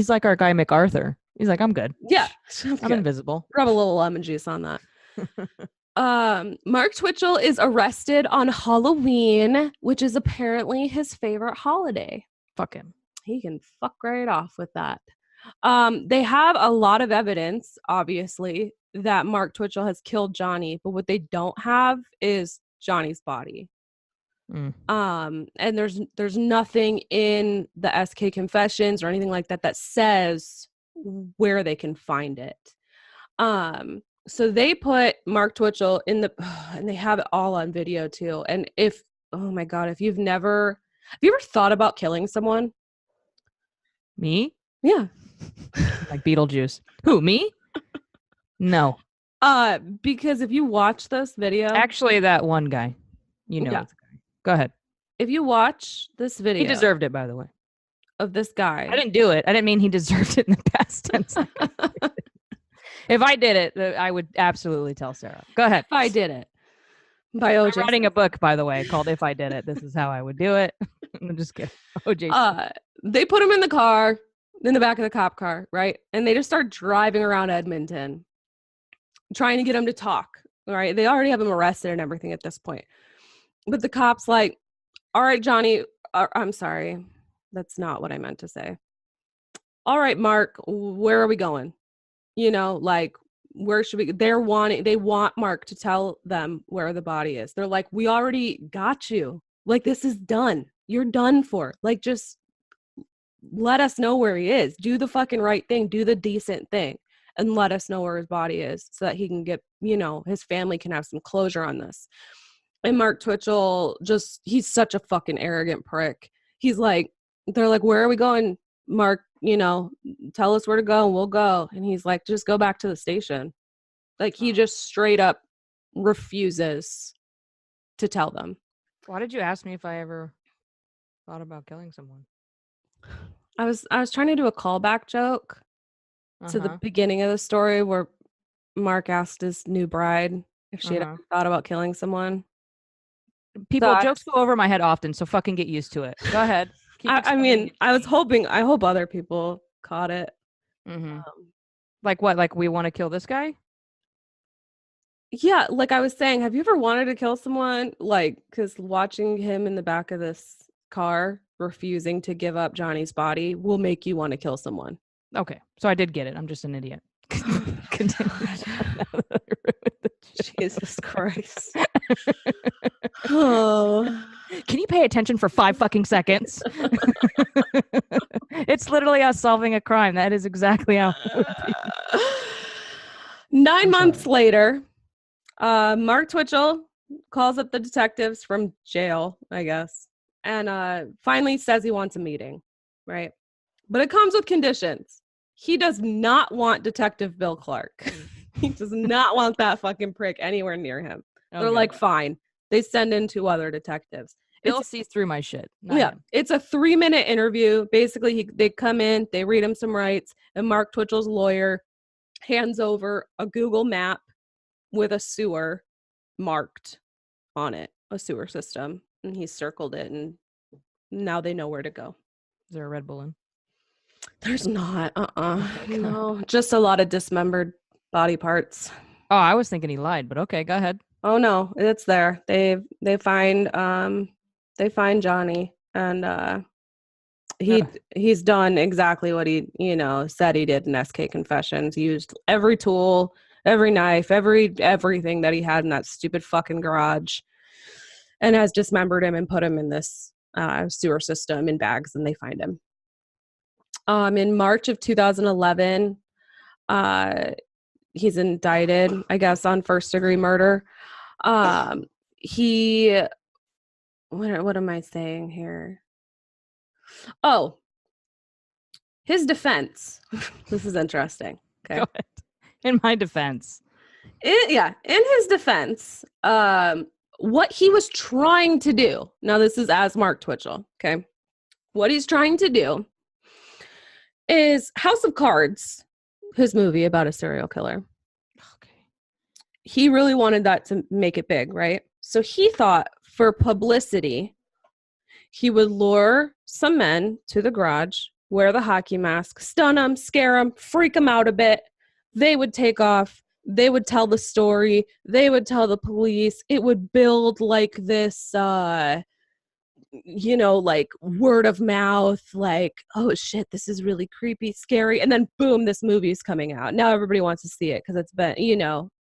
like our guy MacArthur. He's like, I'm good. Yeah. I'm invisible. Rub a little lemon juice on that. Mark Twitchell is arrested on Halloween, which is apparently his favorite holiday. Fuck him. He can fuck right off with that. They have a lot of evidence, obviously, that Mark Twitchell has killed Johnny, but what they don't have is Johnny's body. And there's nothing in the SK Confessions or anything like that that says where they can find it. So they put Mark Twitchell in and they have it all on video too. And oh my God, have you ever thought about killing someone? Me? Yeah. Like Beetlejuice. Who, me? No. Because if you watch this video, actually, that one guy, go ahead. If you watch this video, he deserved it, by the way, of this guy. I didn't do it. I didn't mean he deserved it in the past tense. If I did it, I would absolutely tell Sarah. Go ahead. If I did it. By OJ. I'm writing a book, by the way, called If I Did It. This is how I would do it. I'm just kidding. OJ. They put him in the back of the cop car, right? And they just start driving around Edmonton, trying to get him to talk, right? They already have him arrested and everything at this point. But the cop's like, all right, Johnny, I'm sorry. That's not what I meant to say. All right, Mark, where are we going? You know, like, where should we? They want Mark to tell them where the body is. They're like, we already got you. Like, this is done. You're done for. Like, just let us know where he is. Do the fucking right thing. Do the decent thing. And let us know where his body is so that he can get, his family can have some closure on this. And Mark Twitchell he's such a fucking arrogant prick. He's like, they're like, where are we going, Mark? Tell us where to go and we'll go. And he's like, just go back to the station. Like, he just straight up refuses to tell them. Why did you ask me if I ever thought about killing someone? I was trying to do a callback joke to the beginning of the story where Mark asked his new bride if she had ever thought about killing someone. Jokes go over my head often, so fucking get used to it. Go ahead. I hope other people caught it. Mm-hmm. Like what? Like, we want to kill this guy? Yeah, like I was saying, have you ever wanted to kill someone? Like, because watching him in the back of this car refusing to give up Johnny's body will make you want to kill someone. Okay, so I did get it. I'm just an idiot. Jesus Christ. Oh. Can you pay attention for 5 fucking seconds? It's literally us solving a crime. That is exactly how it would be. 9 months later, Mark Twitchell calls up the detectives from jail, I guess, and finally says he wants a meeting, right? but it comes with conditions. He does not want Detective Bill Clark. He does not want that fucking prick anywhere near him. They're like, fine. They send in 2 other detectives. Bill sees through my shit. It's a 3-minute interview. Basically, they come in, they read him some rights, and Mark Twitchell's lawyer hands over a Google map with a sewer marked on it, a sewer system, and he circled it, and now they know where to go. Is there a Red Bull in? There's not. No, just a lot of dismembered body parts. Oh, I was thinking he lied, but okay, go ahead. Oh no, it's there. They find Johnny, and he's done exactly what he said he did in SK Confessions. He used every tool, every knife, everything that he had in that stupid fucking garage, and has dismembered him and put him in this sewer system in bags, and they find him. In March of 2011, he's indicted, I guess, on first-degree murder. What am I saying here? Oh, his defense. This is interesting. Okay. Go ahead. In my defense. In his defense, what he was trying to do. Now, this is as Mark Twitchell. Okay. What he's trying to do is House of Cards, his movie about a serial killer. Okay. He really wanted that to make it big, right? So he thought for publicity, he would lure some men to the garage, wear the hockey mask, stun them, scare them, freak them out a bit. They would take off. They would tell the story. They would tell the police. It would build like this, like word of mouth, like, oh shit, this is really creepy, scary. And then boom, this movie's coming out. Now everybody wants to see it because it's been,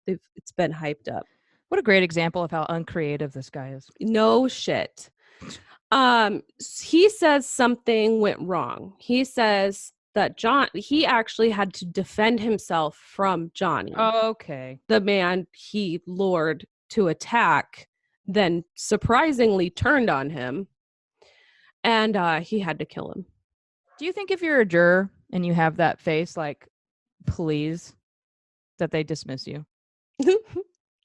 it's been hyped up. What a great example of how uncreative this guy is. No shit. He says something went wrong. He says that he actually had to defend himself from Johnny. Okay. The man he lured to attack, then surprisingly turned on him, and he had to kill him. Do you think if you're a juror and you have that face, like, please, that they dismiss you?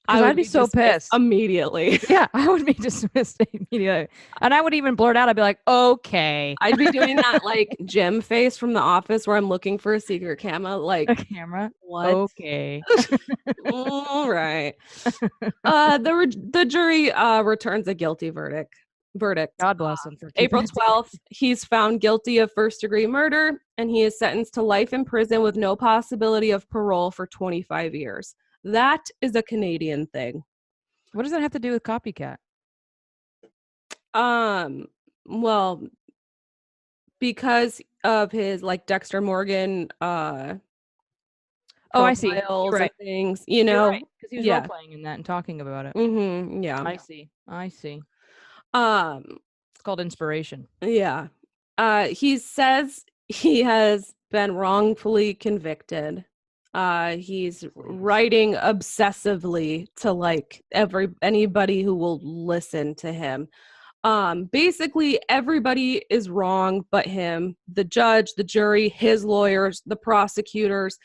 I'd be so pissed immediately. Yeah, I would be dismissed immediately. And I would even blurt out, I'd be like, okay. I'd be doing that like Jim face from The Office where I'm looking for a secret camera. Like, a camera? What? Okay. All right. The jury returns a guilty verdict. God bless him. April 12th, he's found guilty of first-degree murder, and he is sentenced to life in prison with no possibility of parole for 25 years. That is a Canadian thing. What does that have to do with Copycat? Well, because of his like Dexter Morgan I see. Right. Things, because right. He was role playing in that and talking about it. Mm-hmm. Yeah. I see. It's called inspiration. Yeah. He says he has been wrongfully convicted. He's writing obsessively to like anybody who will listen to him. Basically everybody is wrong but him, the judge, the jury, his lawyers, the prosecutors.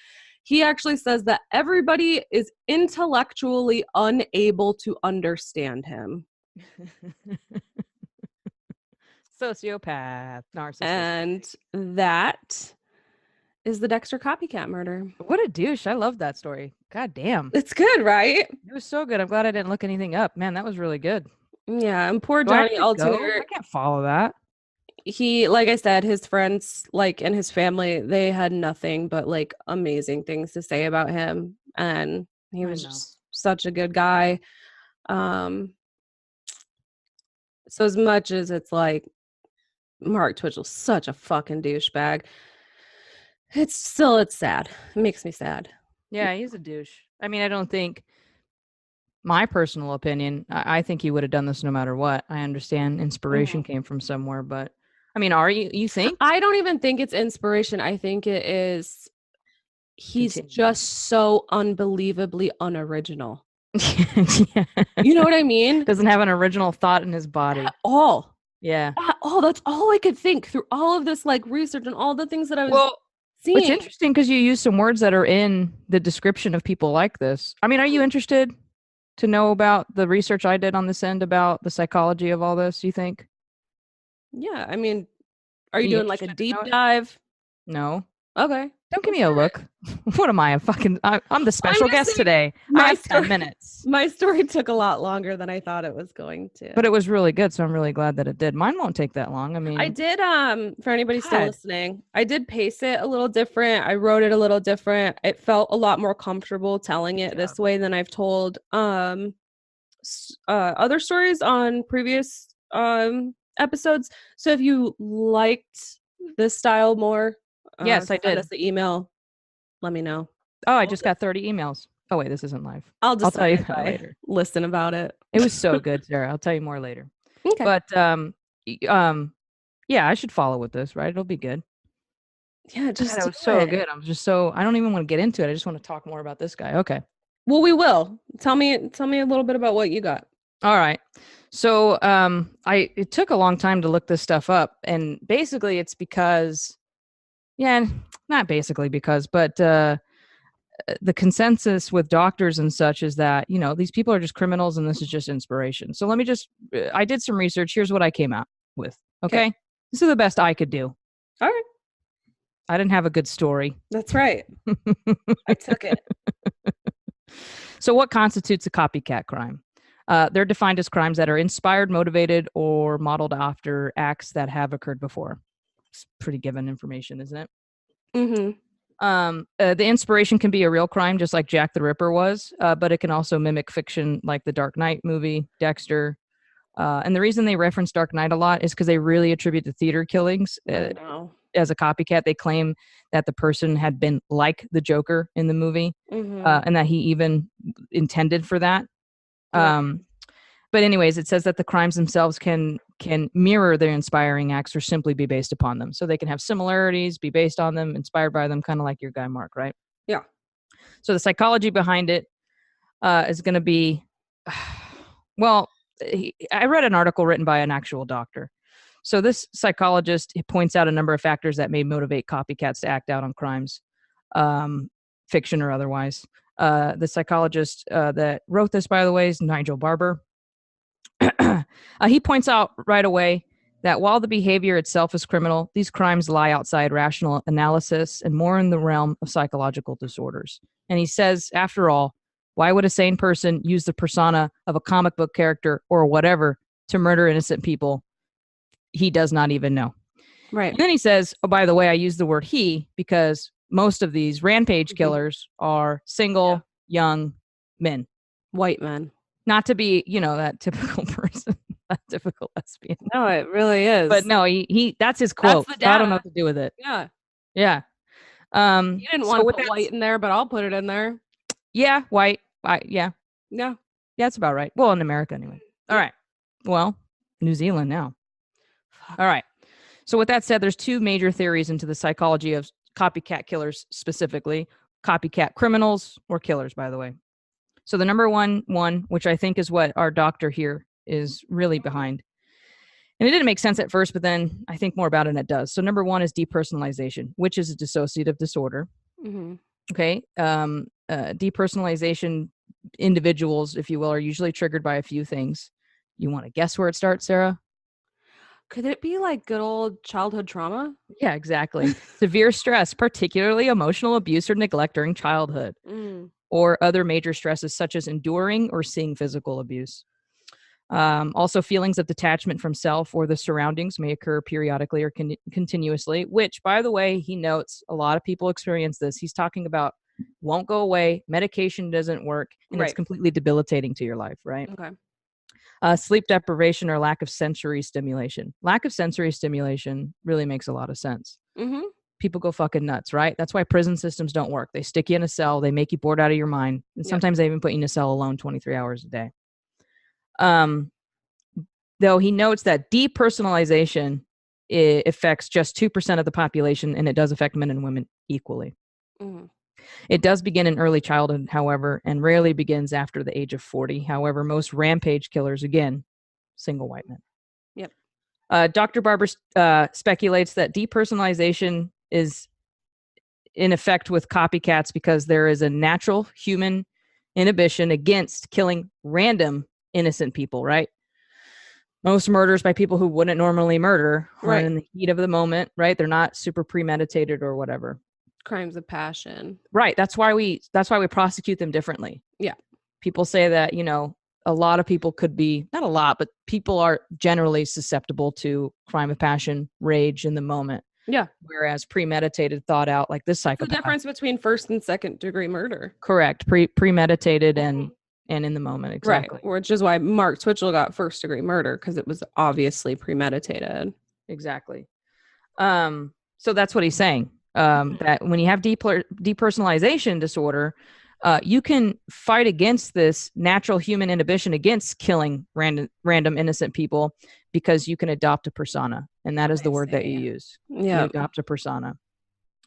He actually says that everybody is intellectually unable to understand him. Sociopath, narcissist. And that is the Dexter Copycat murder. What a douche. I love that story. God damn. It's good, right? It was so good. I'm glad I didn't look anything up. Man, that was really good. Yeah, and poor Johnny Altier. I can't follow that. He, like I said, his friends, like, and his family, they had nothing but, like, amazing things to say about him. And he was just such a good guy. So as much as it's like, Mark Twitchell's such a fucking douchebag, it's sad. It makes me sad. Yeah, he's a douche. I mean, I don't think, my personal opinion, I think he would have done this no matter what. I understand inspiration came from somewhere, but I mean, you think? I don't even think it's inspiration. I think it is, he's just so unbelievably unoriginal. Yeah. You know what I mean? Doesn't have an original thought in his body. At all. Yeah. That's all I could think through all of this like research and all the things that I was seeing. It's interesting because you use some words that are in the description of people like this. I mean, are you interested to know about the research I did on this end about the psychology of all this, you think? Yeah, I mean, are you doing like a deep dive? No. Okay. Don't give me a look. What am I? I'm the special guest today. I have 10 minutes. My story took a lot longer than I thought it was going to. But it was really good, so I'm really glad that it did. Mine won't take that long. I mean, I did, for anybody still listening, I did pace it a little different. I wrote it a little different. It felt a lot more comfortable telling it this way than I've told other stories on previous episodes. So if you liked this style more, yes, I did. Send us the email. Let me know. Oh, I just got 30 emails. Oh wait, this isn't live. I'll tell you that later. Listen about it. It was so good, Sarah. I'll tell you more later. Okay. But yeah, I should follow with this, right? It'll be good. Yeah, just it was so good. I'm just so I don't even want to get into it. I just want to talk more about this guy. Okay. Well, we will. Tell me a little bit about what you got. All right. So it took a long time to look this stuff up, and basically it's because not basically because, but the consensus with doctors and such is that, these people are just criminals and this is just inspiration. So I did some research. Here's what I came out with. Okay. This is the best I could do. All right. I didn't have a good story. That's right. I took it. So what constitutes a copycat crime? They're defined as crimes that are inspired, motivated, or modeled after acts that have occurred before. It's pretty given information, isn't it? Mm-hmm. The inspiration can be a real crime, just like Jack the Ripper was, but it can also mimic fiction like the Dark Knight movie, Dexter. And the reason they reference Dark Knight a lot is because they really attribute the theater killings as a copycat. They claim that the person had been like the Joker in the movie, and that he even intended for that. But anyways, it says that the crimes themselves can mirror their inspiring acts or simply be based upon them. So they can have similarities, be based on them, inspired by them, kind of like your guy, Mark, right? Yeah. So the psychology behind it is going to be, I read an article written by an actual doctor. So this psychologist points out a number of factors that may motivate copycats to act out on crimes, fiction or otherwise. The psychologist that wrote this, by the way, is Nigel Barber. He points out right away that while the behavior itself is criminal, these crimes lie outside rational analysis and more in the realm of psychological disorders. And he says, after all, why would a sane person use the persona of a comic book character or whatever to murder innocent people he does not even know? Right. And then he says, oh, by the way, I use the word he because most of these rampage killers are single, young men. White men. Not to be, that typical person, that typical lesbian. No, it really is. But no, he that's his quote. That's I don't know what to do with it. Yeah. Yeah. You didn't want to put white in there, but I'll put it in there. Yeah, white. Yeah. Yeah. Yeah, that's about right. Well, in America anyway. All right. Well, New Zealand now. All right. So with that said, there's two major theories into the psychology of copycat killers specifically. Copycat criminals or killers, by the way. So the number one, which I think is what our doctor here is really behind. And it didn't make sense at first, but then I think more about it and it does. So number one is depersonalization, which is a dissociative disorder. Mm-hmm. Okay. Depersonalization individuals, if you will, are usually triggered by a few things. You want to guess where it starts, Sarah? Could it be like good old childhood trauma? Yeah, exactly. Severe stress, particularly emotional abuse or neglect during childhood. Or other major stresses such as enduring or seeing physical abuse. Also, feelings of detachment from self or the surroundings may occur periodically or continuously, which, by the way, he notes a lot of people experience this. He's talking about won't go away, medication doesn't work, and it's completely debilitating to your life, right? Okay. Sleep deprivation or lack of sensory stimulation. Lack of sensory stimulation really makes a lot of sense. Mm-hmm. People go fucking nuts, right? That's why prison systems don't work. They stick you in a cell. They make you bored out of your mind. And sometimes they even put you in a cell alone 23 hours a day. Though he notes that depersonalization affects just 2% of the population, and it does affect men and women equally. Mm-hmm. It does begin in early childhood, however, and rarely begins after the age of 40. However, most rampage killers, again, single white men. Yep. Dr. Barber speculates that depersonalization is in effect with copycats because there is a natural human inhibition against killing random innocent people, right? Most murders by people who wouldn't normally murder are in the heat of the moment, right? They're not super premeditated or whatever. Crimes of passion. Right. That's why we prosecute them differently. Yeah. People say that, a lot of people could be, not a lot, but people are generally susceptible to crime of passion, rage in the moment. Yeah. Whereas premeditated, thought out, like this psychopath. The difference between first and second degree murder. Correct. Premeditated and in the moment. Exactly. Right. Which is why Mark Twitchell got first degree murder, because it was obviously premeditated. Exactly. So that's what he's saying. That when you have depersonalization disorder, you can fight against this natural human inhibition against killing random innocent people because you can adopt a persona. And that is the word that you use. Yeah. You adopt a persona.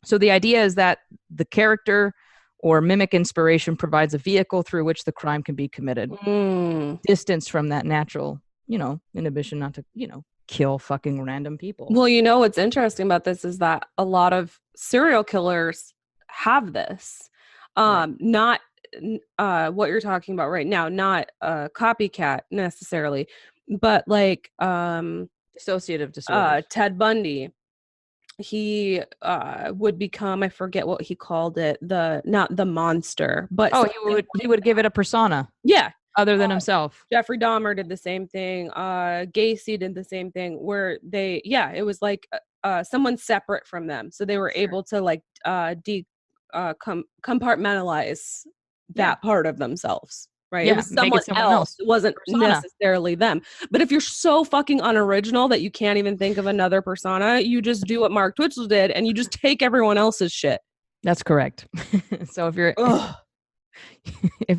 So the idea is that the character or mimic inspiration provides a vehicle through which the crime can be committed. Distance from that natural, inhibition not to, kill fucking random people. Well, what's interesting about this is that a lot of serial killers have this. Not what you're talking about right now, not copycat necessarily, but like dissociative disorder. Ted Bundy, he would become, I forget what he called it, not the monster, but he would give it a persona. Yeah. Other than himself. Jeffrey Dahmer did the same thing. Gacy did the same thing, where it was like someone separate from them. So they were able to like compartmentalize that part of themselves, right? Yeah, it was someone else. It wasn't necessarily them. But if you're so fucking unoriginal that you can't even think of another persona, you just do what Mark Twitchell did and you just take everyone else's shit. That's correct. So if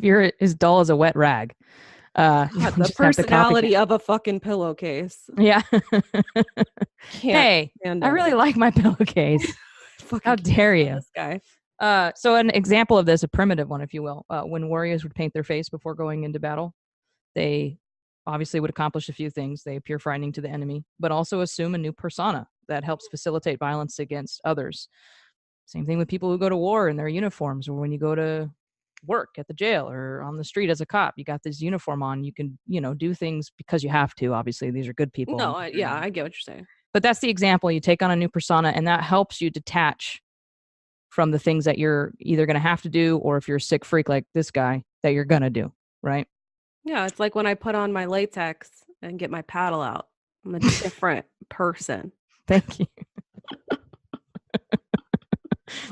you're as dull as a wet rag, the personality of a fucking pillowcase. Yeah. Hey, I really like my pillowcase. How dare you? This guy. So an example of this, a primitive one, if you will, when warriors would paint their face before going into battle, they obviously would accomplish a few things. They appear frightening to the enemy, but also assume a new persona that helps facilitate violence against others. Same thing with people who go to war in their uniforms, or when you go to work at the jail or on the street as a cop, you got this uniform on, you can, do things because you have to. Obviously, these are good people. No, I get what you're saying. But that's the example. You take on a new persona, and that helps you detach from the things that you're either going to have to do, or if you're a sick freak like this guy, that you're going to do, right? Yeah, it's like when I put on my latex and get my paddle out. I'm a different person. Thank you.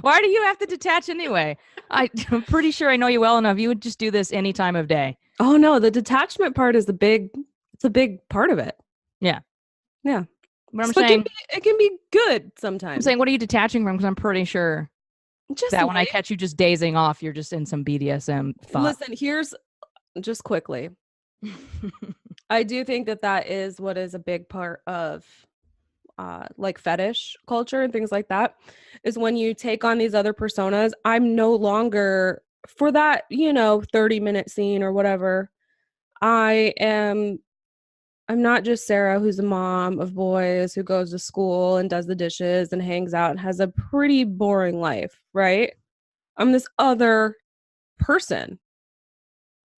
Why do you have to detach anyway? I'm pretty sure I know you well enough. You would just do this any time of day. Oh no, the detachment part is it's a big part of it. Yeah. Yeah. But I'm saying it can be good sometimes. I'm saying, what are you detaching from? Because I'm pretty sure that when I catch you just dazing off, you're just in some BDSM thought. Listen, here's just quickly. I do think that is what is a big part of like fetish culture and things like that, is when you take on these other personas. I'm no longer, for that 30-minute scene or whatever, I'm not just Sarah, who's a mom of boys who goes to school and does the dishes and hangs out and has a pretty boring life, right? I'm this other person.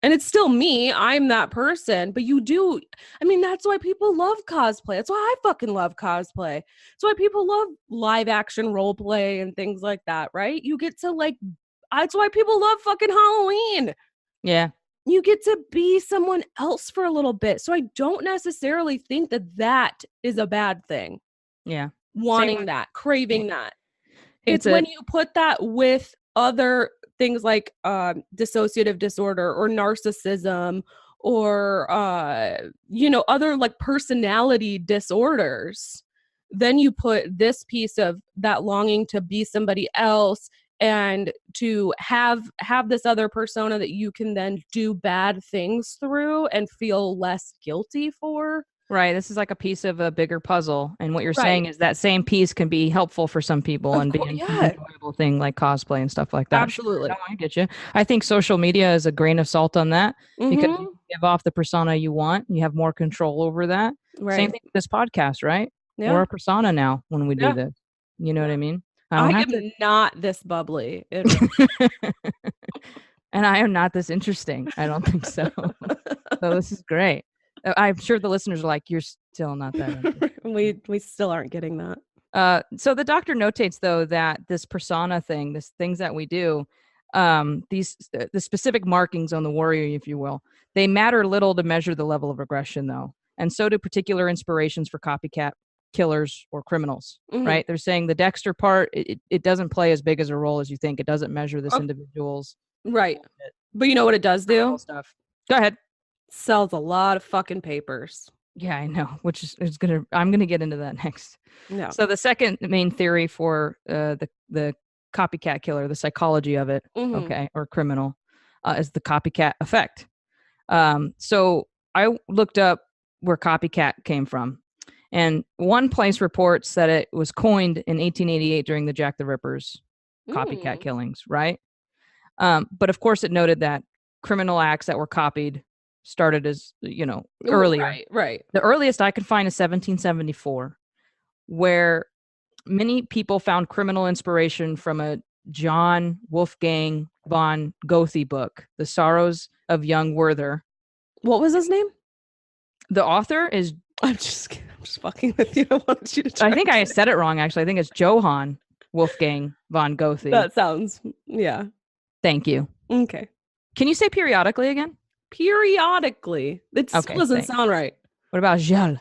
And it's still me. I'm that person. But that's why people love cosplay. That's why I fucking love cosplay. That's why people love live action role play and things like that, right? You get to that's why people love fucking Halloween. Yeah. You get to be someone else for a little bit. So I don't necessarily think that is a bad thing. Yeah. Wanting that, craving that. It's when you put that with other things like dissociative disorder or narcissism or other like personality disorders, then you put this piece of that longing to be somebody else and to have this other persona that you can then do bad things through and feel less guilty for. Right. This is like a piece of a bigger puzzle. And what you're saying is that same piece can be helpful for some people and be an enjoyable thing like cosplay and stuff like that. Absolutely. Sure, I get you. I think social media is a grain of salt on that because give off the persona you want. You have more control over that. Right. Same thing with this podcast, right? Yeah. We're a persona now when we do this. You know what I mean? I am not this bubbly. And I am not this interesting. I don't think so. So this is great. I'm sure the listeners are like, you're still not that interesting. We still aren't getting that. So the doctor notates, though, that this persona thing, this things that we do, the specific markings on the warrior, if you will, they matter little to measure the level of aggression, though. And so do particular inspirations for copycat killers or criminals, right? They're saying the Dexter part, it doesn't play as big as a role as you think. It doesn't measure this individual's. Right. But you know what it does do? Stuff. Go ahead. Sells a lot of fucking papers. Yeah, I know, which is I'm going to get into that next. Yeah. So the second main theory for the copycat killer, the psychology of it, okay, or criminal, is the copycat effect. So I looked up where copycat came from. And one place reports that it was coined in 1888 during the Jack the Ripper's copycat killings, right? But of course, it noted that criminal acts that were copied started as, earlier. Right. The earliest I could find is 1774, where many people found criminal inspiration from a John Wolfgang von Goethe book, The Sorrows of Young Werther. What was his name? The author is... I'm just fucking with you. I wanted you to try. I think I said it wrong, actually. I think it's Johann Wolfgang von Goethe. That sounds... Yeah. Thank you. Okay. Can you say periodically again? Periodically. It still doesn't sound right. What about gel?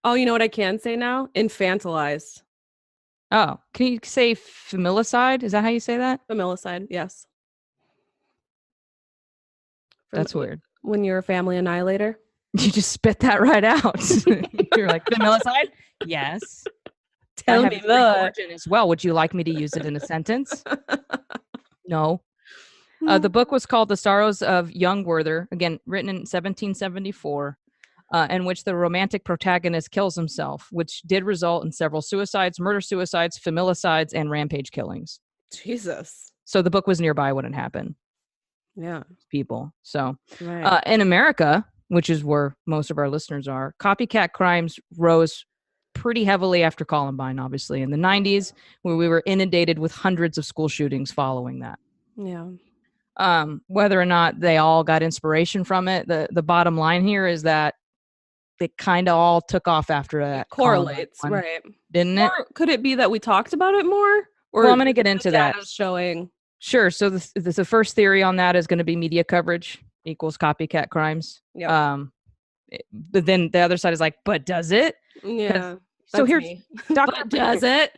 Oh, you know what I can say now? Infantilized. Oh, can you say familicide? Is that how you say that? Familicide, yes. That's weird. When you're a family annihilator? You just spit that right out. You're like, familicide? Yes. Tell me that. As well. Would you like me to use it in a sentence? No. The book was called The Sorrows of Young Werther, again, written in 1774, in which the romantic protagonist kills himself, which did result in several suicides, murder-suicides, familicides, and rampage killings. Jesus. So the book was nearby when it happened. Yeah. People. So in America, which is where most of our listeners are, copycat crimes rose pretty heavily after Columbine, obviously, in the 90s, where we were inundated with hundreds of school shootings following that. Yeah. Whether or not they all got inspiration from it, the bottom line here is that they kind of all took off after that. It correlates, right? Didn't it? Or could it be that we talked about it more? Or well, I'm going to get into that. Showing. Sure. So the first theory on that is going to be media coverage equals copycat crimes. Yep. But then the other side is like, but does it? Yeah. So here's does it?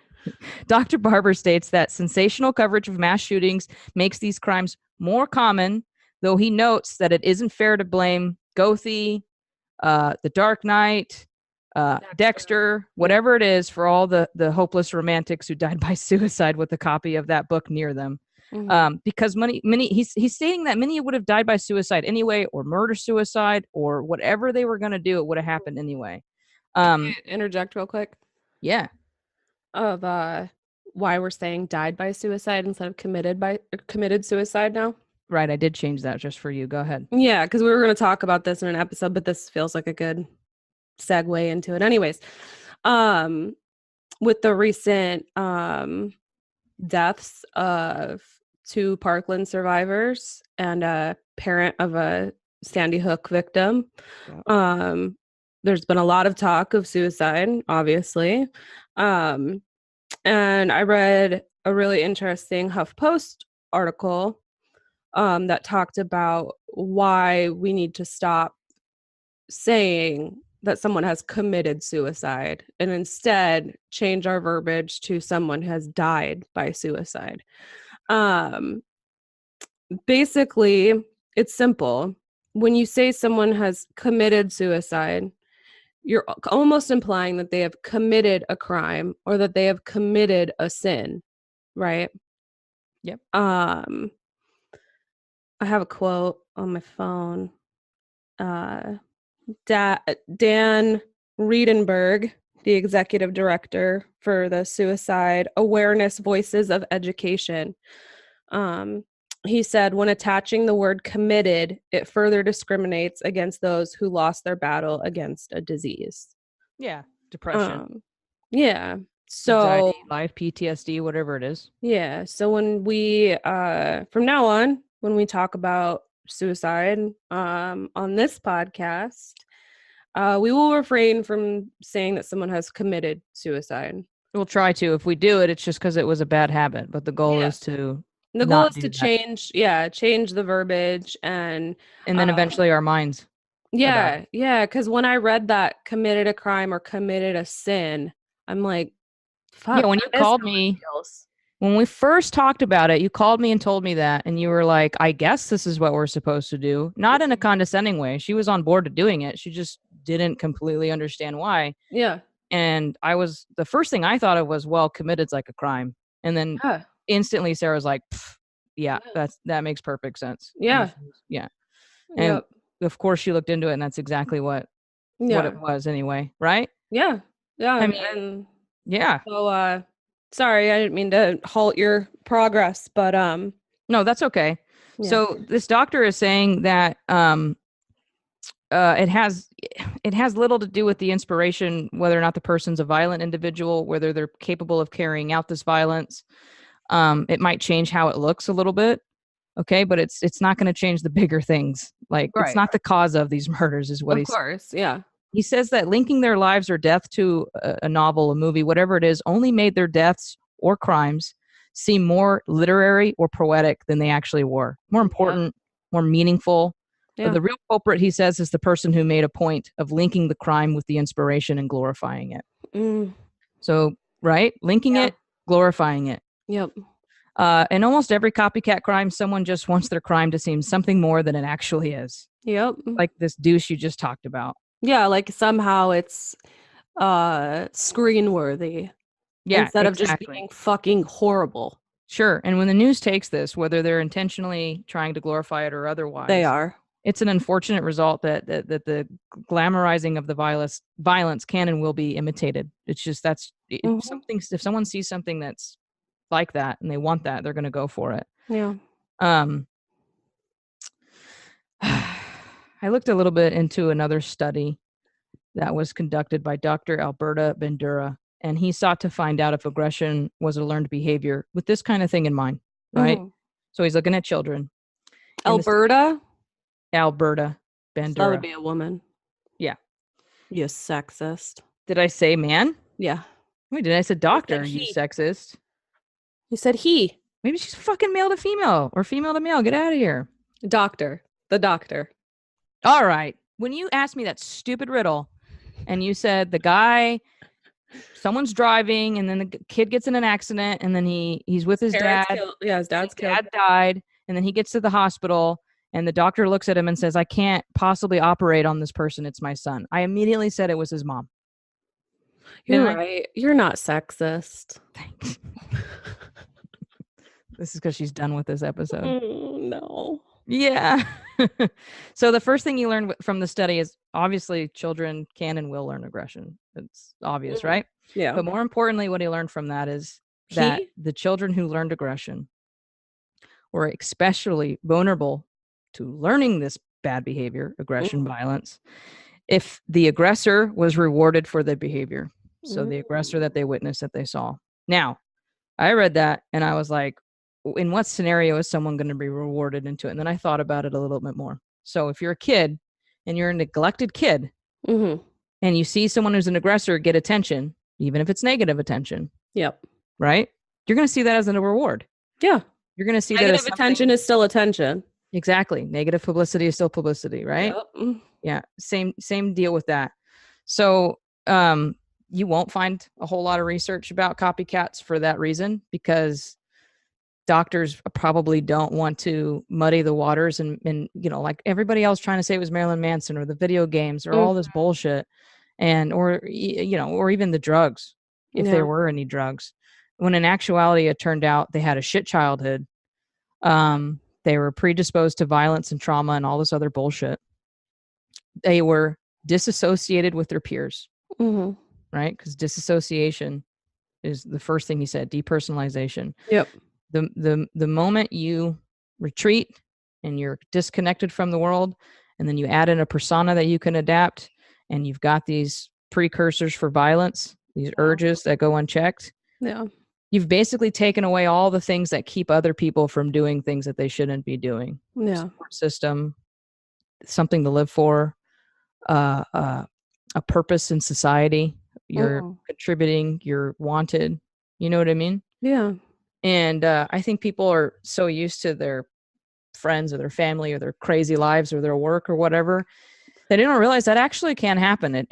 Dr. Barber states that sensational coverage of mass shootings makes these crimes more common, though he notes that it isn't fair to blame Goethe, The Dark Knight, Dexter, whatever it is, for all the hopeless romantics who died by suicide with a copy of that book near them. Because many he's stating that many would have died by suicide anyway, or murder-suicide, or whatever they were going to do, it would have happened anyway. Can I interject real quick? Yeah. Of why we're saying died by suicide instead of committed suicide now. Right, I did change that just for you. Go ahead. Yeah, because we were going to talk about this in an episode, but this feels like a good segue into it. Anyways, with the recent deaths of 2 Parkland survivors and a parent of a Sandy Hook victim, there's been a lot of talk of suicide, obviously. And I read a really interesting HuffPost article that talked about why we need to stop saying that someone has committed suicide and instead change our verbiage to someone has died by suicide. Basically, it's simple. When you say someone has committed suicide, you're almost implying that they have committed a crime or that they have committed a sin, right? Yep. I have a quote on my phone. Dan Riedenberg, the executive director for the Suicide Awareness Voices of Education, he said, when attaching the word committed, it further discriminates against those who lost their battle against a disease. Yeah. Depression. Yeah. So anxiety, life, PTSD, whatever it is. Yeah. So when we from now on, when we talk about suicide on this podcast, we will refrain from saying that someone has committed suicide. We'll try to. If we do it, it's just because it was a bad habit. But the goal is to change the verbiage and then eventually our minds. Yeah. Because when I read that committed a crime or committed a sin, I'm like, fuck. Yeah, when you called me, when we first talked about it, you called me and told me that, and you were like, I guess this is what we're supposed to do. Not in a condescending way. She was on board to doing it. She just didn't completely understand why. Yeah. And the first thing I thought of was, well, committed's like a crime. And then instantly Sarah was like, yeah, that makes perfect sense. Yeah. Yeah. And of course she looked into it, and that's exactly what it was anyway. Right? Yeah. Yeah. I mean, yeah. So, sorry, I didn't mean to halt your progress, but no, that's okay. Yeah. So this doctor is saying that it has little to do with the inspiration, whether or not the person's a violent individual, whether they're capable of carrying out this violence. It might change how it looks a little bit, okay, but it's not going to change the bigger things. Like it's not the cause of these murders, is what he's. Of course, yeah. He says that linking their lives or death to a novel, a movie, whatever it is, only made their deaths or crimes seem more literary or poetic than they actually were. More important, more meaningful. Yeah. The real culprit, he says, is the person who made a point of linking the crime with the inspiration and glorifying it. So, right? Linking it, glorifying it. Yep. In almost every copycat crime, someone just wants their crime to seem something more than it actually is. Yep. Like this douche you just talked about. Yeah, like somehow it's screen-worthy. Yeah, instead of just being fucking horrible. Sure. And when the news takes this, whether they're intentionally trying to glorify it or otherwise, they are. It's an unfortunate result that the glamorizing of the violence can and will be imitated. It's just something. If someone sees something that's like that and they want that, they're going to go for it. Yeah. I looked a little bit into another study that was conducted by Dr. Alberta Bandura, and he sought to find out if aggression was a learned behavior with this kind of thing in mind, right? So he's looking at children. Alberta Bandura. So that would be a woman. Yeah. You sexist. Did I say man? Yeah. Wait, did I say doctor? You sexist. You said he. Maybe she's fucking male to female or female to male. Get out of here. Doctor. The doctor. All right. When you asked me that stupid riddle and you said the guy, someone's driving and then the kid gets in an accident and then he's with his dad. His dad's killed. Dad died. And then he gets to the hospital and the doctor looks at him and says, I can't possibly operate on this person. It's my son. I immediately said it was his mom. You're right. You're not sexist. Thanks. This is because she's done with this episode. No. Yeah. So the first thing you learn from the study is obviously children can and will learn aggression. It's obvious, right? Yeah. But more importantly, what he learned from that is that the children who learned aggression were especially vulnerable to learning this bad behavior, aggression, violence, if the aggressor was rewarded for the behavior. So the aggressor that they witnessed, that they saw. Now, I read that and I was like, in what scenario is someone going to be rewarded into it? And then I thought about it a little bit more. So if you're a kid and you're a neglected kid and you see someone who's an aggressor get attention, even if it's negative attention. Yep. Right? You're going to see that as a reward. Yeah. You're going to see negative that as attention is still attention. Exactly. Negative publicity is still publicity, right? Yep. Yeah. Same deal with that. So you won't find a whole lot of research about copycats for that reason, because doctors probably don't want to muddy the waters and like everybody else trying to say it was Marilyn Manson or the video games or all this bullshit or even the drugs, if there were any drugs, when in actuality it turned out they had a shit childhood. They were predisposed to violence and trauma and all this other bullshit. They were disassociated with their peers, right? Because disassociation is the first thing he said, depersonalization. Yep. The moment you retreat and you're disconnected from the world, and then you add in a persona that you can adapt, and you've got these precursors for violence, these urges that go unchecked. Yeah. You've basically taken away all the things that keep other people from doing things that they shouldn't be doing. Yeah. Support system, something to live for, a purpose in society. You're contributing, you're wanted. You know what I mean? Yeah. And I think people are so used to their friends or their family or their crazy lives or their work or whatever, they don't realize that actually can happen. It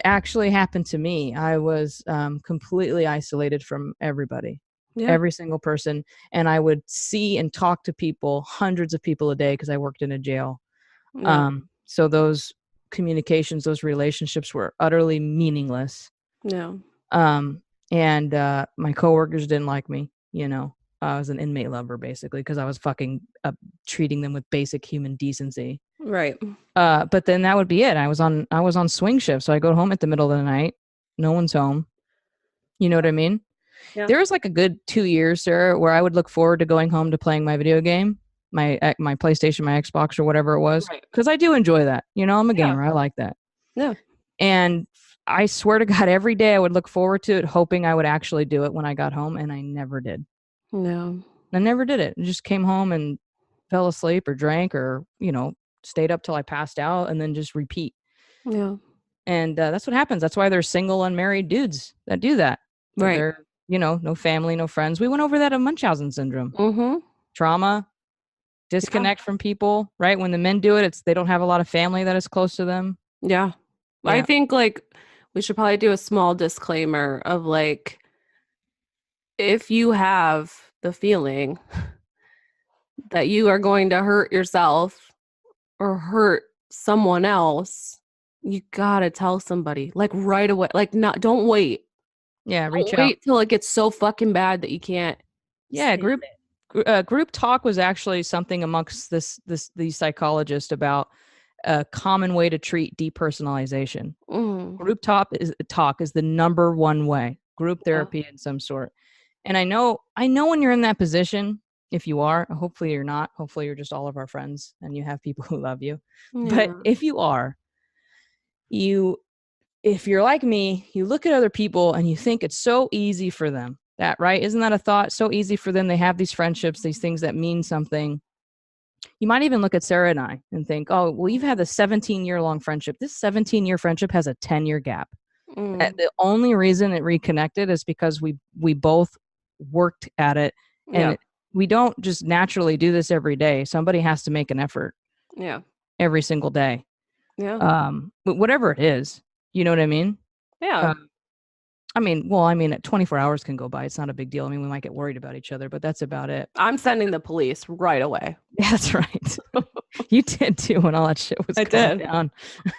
actually happened to me. I was completely isolated from everybody, every single person. And I would see and talk to people, hundreds of people a day, because I worked in a jail. Yeah. So those communications, those relationships were utterly meaningless. Yeah. And my coworkers didn't like me, you know. I was an inmate lover, basically, because I was fucking treating them with basic human decency. Right. But then that would be it. I was on swing shift, so I go home at the middle of the night. No one's home. You know what I mean? Yeah. There was like a good 2 years there where I would look forward to going home to playing my video game, my PlayStation, my Xbox, or whatever it was, because I do enjoy that. You know, I'm a gamer. I like that. Yeah. And I swear to God, every day I would look forward to it, hoping I would actually do it when I got home, and I never did. No. I never did it. I just came home and fell asleep or drank or, you know, stayed up till I passed out and then just repeat. Yeah. And that's what happens. That's why there's single unmarried dudes that do that. Right. They're, you know, no family, no friends. We went over that in Munchausen syndrome. Trauma, disconnect from people, right? When the men do it, they don't have a lot of family that is close to them. Yeah. I think like we should probably do a small disclaimer of like, if you have the feeling that you are going to hurt yourself or hurt someone else, you gotta tell somebody like right away. Like, don't wait. Yeah, reach out. Wait till it gets so fucking bad that you can't. Yeah, group talk was actually something amongst these psychologists about a common way to treat depersonalization. Group talk is the number one way. Group therapy in some sort. And I know when you're in that position, if you are, hopefully you're not, hopefully you're just all of our friends and you have people who love you. But if you are, if you're like me, you look at other people and you think it's so easy for them. That, right? Isn't that a thought? So easy for them. They have these friendships, these things that mean something. You might even look at Sarah and I and think, oh, well, you've had a 17-year-long friendship. This 17-year friendship has a 10-year gap. The only reason it reconnected is because we both worked at it. And we don't just naturally do this every day. Somebody has to make an effort. Yeah. Every single day. Yeah. But whatever it is, you know what I mean? Yeah. I mean, 24 hours can go by. It's not a big deal. I mean, we might get worried about each other, but that's about it. I'm sending the police right away. Yeah, that's right. You did too when all that shit was going down.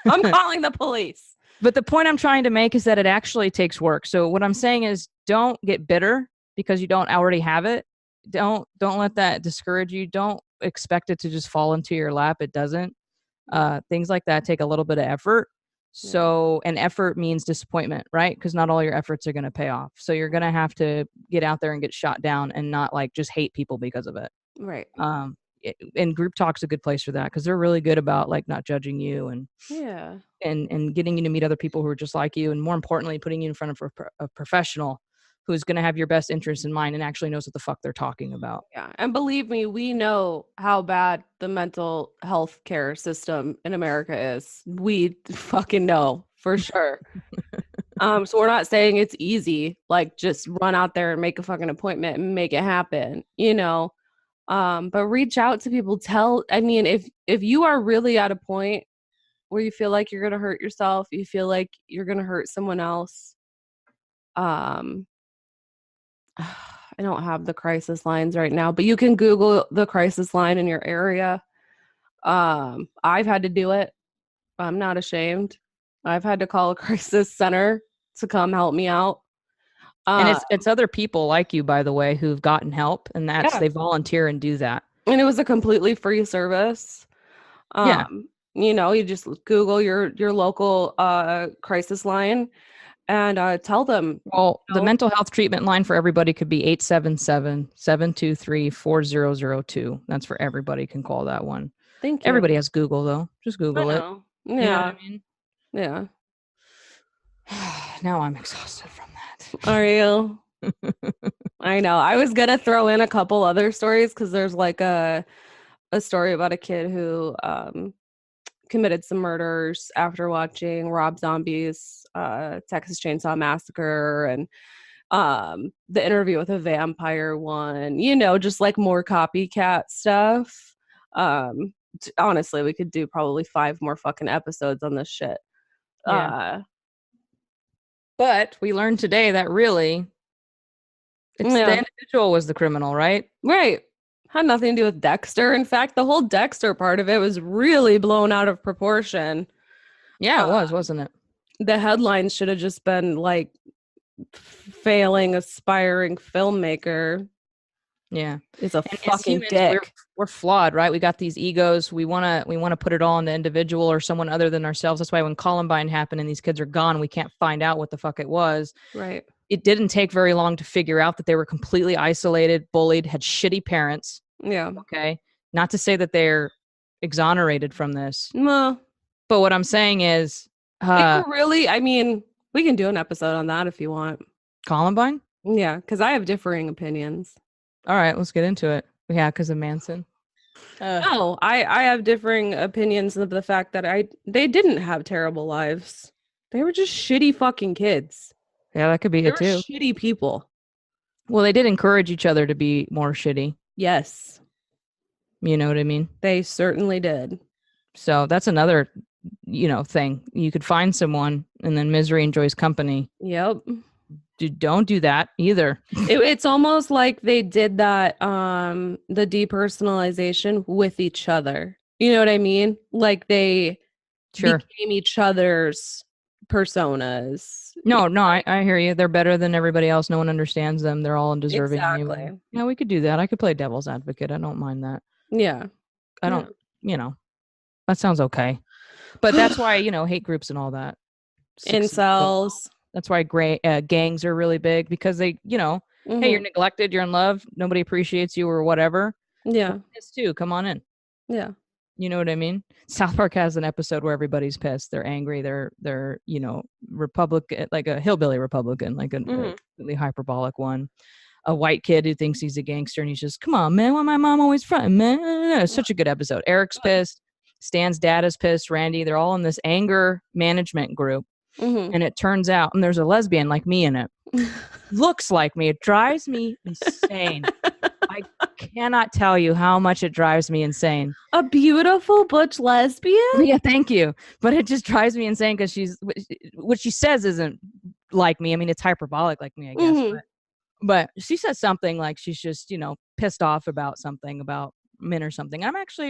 I'm calling the police. But the point I'm trying to make is that it actually takes work. So what I'm saying is, don't get bitter because you don't already have it. Don't let that discourage you. Don't expect it to just fall into your lap. It doesn't. Things like that take a little bit of effort. So, and effort means disappointment, right? Because not all your efforts are going to pay off. So you're going to have to get out there and get shot down and not like just hate people because of it. Right. And group talk's a good place for that because they're really good about like not judging you and and getting you to meet other people who are just like you, and more importantly, putting you in front of a professional who's going to have your best interests in mind and actually knows what the fuck they're talking about. Yeah. And believe me, we know how bad the mental health care system in America is. We fucking know for sure. So we're not saying it's easy, like just run out there and make a fucking appointment and make it happen, you know? But reach out to people. If you are really at a point where you feel like you're going to hurt yourself, you feel like you're going to hurt someone else, I don't have the crisis lines right now, but you can Google the crisis line in your area. I've had to do it. I'm not ashamed. I've had to call a crisis center to come help me out. And it's other people like you, by the way, who've gotten help, and they volunteer and do that. And it was a completely free service. You know, you just Google your local crisis line. and tell them. Well, the mental health treatment line for everybody could be 877-723-4002. That's for everybody can call that one. Thank you. Everybody has Google, though. Just Google it. Yeah. You know what I mean? Yeah. Now I'm exhausted from that. Are you? I know. I was going to throw in a couple other stories because there's like a story about a kid who committed some murders after watching Rob Zombie's Texas Chainsaw Massacre, and the Interview with a Vampire one, just like more copycat stuff. Honestly, we could do probably 5 more fucking episodes on this shit. Yeah. But we learned today that really the individual was the criminal, right? Right. Had nothing to do with Dexter. In fact, the whole Dexter part of it was really blown out of proportion. Yeah, it was, wasn't it? The headlines should have just been like failing aspiring filmmaker. Yeah. It's a fucking dick. We're flawed, right? We got these egos. We want to put it all on the individual or someone other than ourselves. That's why when Columbine happened and these kids are gone, we can't find out what the fuck it was. Right. It didn't take very long to figure out that they were completely isolated, bullied, had shitty parents. Yeah. Okay. Not to say that they're exonerated from this. No. But what I'm saying is, really, I mean, we can do an episode on that if you want. Columbine? Yeah, because I have differing opinions. All right, let's get into it. Yeah, because of Manson. No, I have differing opinions of the fact that they didn't have terrible lives. They were just shitty fucking kids. Yeah, that could be it too. Shitty people. Well, they did encourage each other to be more shitty. Yes. You know what I mean? They certainly did. So that's another, thing. You could find someone and then misery enjoys company. Yep. Don't do that either. It's almost like they did that, the depersonalization with each other. You know what I mean? Like they became each other's personas. No, I hear you. They're better than everybody else. No one understands them. They're all undeserving anyway. Yeah, we could do that. I could play devil's advocate. I don't mind that. Yeah. I don't, that sounds okay. But that's why, hate groups and all that. Incels. That's why gangs are really big because they, hey, you're neglected, you're in love, nobody appreciates you or whatever. Yeah. This too. Come on in. Yeah. You know what I mean? South Park has an episode where everybody's pissed. They're angry. They're Republican, like a hillbilly Republican, like a really hyperbolic one. A white kid who thinks he's a gangster and he's just, come on, man, why my mom always fronting, man? It's such a good episode. Eric's pissed. Stan's dad is pissed. Randy, they're all in this anger management group. And it turns out, and there's a lesbian like me in it. Looks like me. It drives me insane. I cannot tell you how much it drives me insane. A beautiful butch lesbian? Yeah, thank you. But it just drives me insane because what she says isn't like me. I mean, it's hyperbolic like me, I guess. But she says something like she's just, pissed off about something about men or something.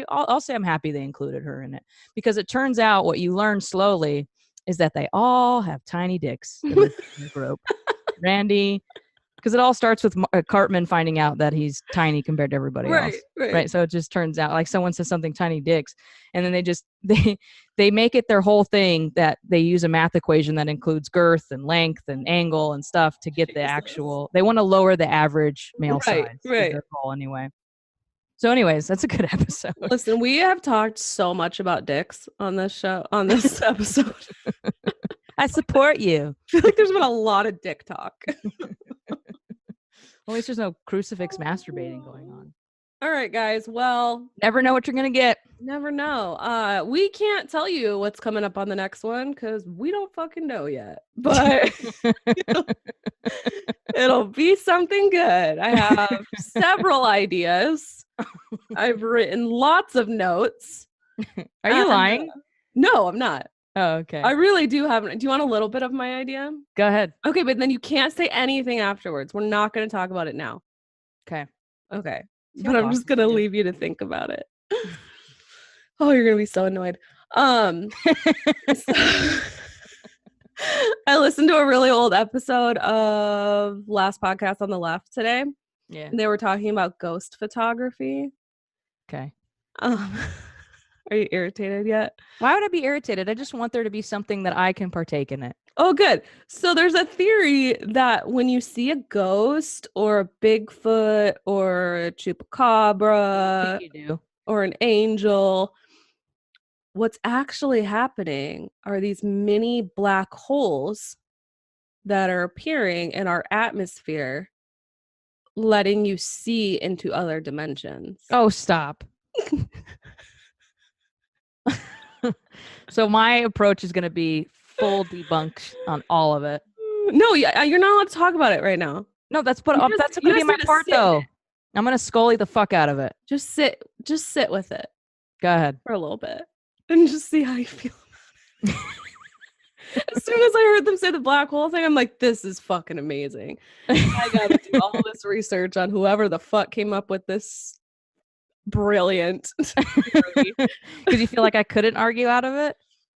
I'll say I'm happy they included her in it because it turns out what you learn slowly is that they all have tiny dicks in the group. Randy, because it all starts with Cartman finding out that he's tiny compared to everybody else. Right. So it just turns out like someone says something tiny dicks, and then they make it their whole thing that they use a math equation that includes girth and length and angle and stuff to get the actual. They want to lower the average male size. Right. Their goal anyway. So anyways, that's a good episode. Listen, we have talked so much about dicks on this show, on this episode. I support you. I feel like there's been a lot of dick talk. At least there's no crucifix masturbating going on. All right, guys. Well, never know what you're going to get. Never know. We can't tell you what's coming up on the next one because we don't fucking know yet. But it'll be something good. I have several ideas. I've written lots of notes. Are you lying? No, I'm not. Oh, okay. I really do have. Do you want a little bit of my idea? Go ahead. Okay, but then you can't say anything afterwards. We're not going to talk about it now. Okay. But I'm just going to leave you to think about it. Oh, you're going to be so annoyed. I listened to a really old episode of Last Podcast on the Left today. Yeah. And they were talking about ghost photography. Okay. Are you irritated yet? Why would I be irritated? I just want there to be something that I can partake in it. Oh, good. So there's a theory that when you see a ghost or a Bigfoot or a chupacabra You do. or an angel, what's actually happening are these mini black holes that are appearing in our atmosphere, letting you see into other dimensions. Oh, stop. So my approach is going to be full debunk on all of it. No, you're not allowed to talk about it right now. No, that's going to be my part, though. I'm going to scully the fuck out of it. Just sit with it. Go ahead. For a little bit and just see how you feel about it. As soon as I heard them say the black hole thing, I'm like, this is fucking amazing. I gotta do all this research on whoever the fuck came up with this brilliant theory. Because you feel like I couldn't argue out of it?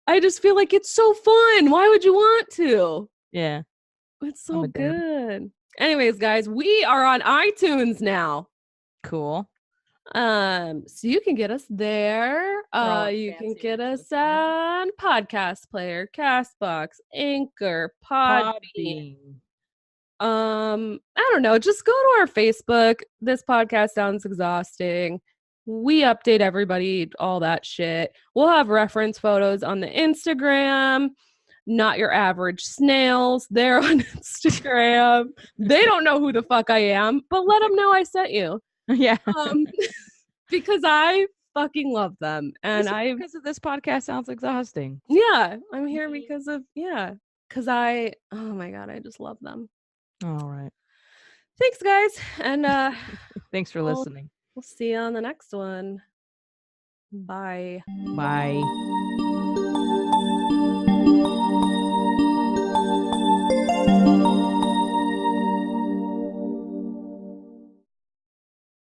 I just feel like it's so fun. Why would you want to? Yeah. It's so good. Anyways, guys, we are on iTunes now. Cool. So you can get us there. You can get us on Podcast Player, Castbox, Anchor, Podbean. I don't know. Just go to our Facebook. This podcast sounds exhausting. We update everybody, all that shit. We'll have reference photos on the Instagram. Not Your Average Snails. They're on Instagram. They don't know who the fuck I am, but let them know I sent you. Yeah. Because I fucking love them. And because of this podcast sounds exhausting. Yeah. I'm here because of, because oh my God, I just love them. All right. Thanks, guys. And thanks for listening. We'll see you on the next one. Bye. Bye.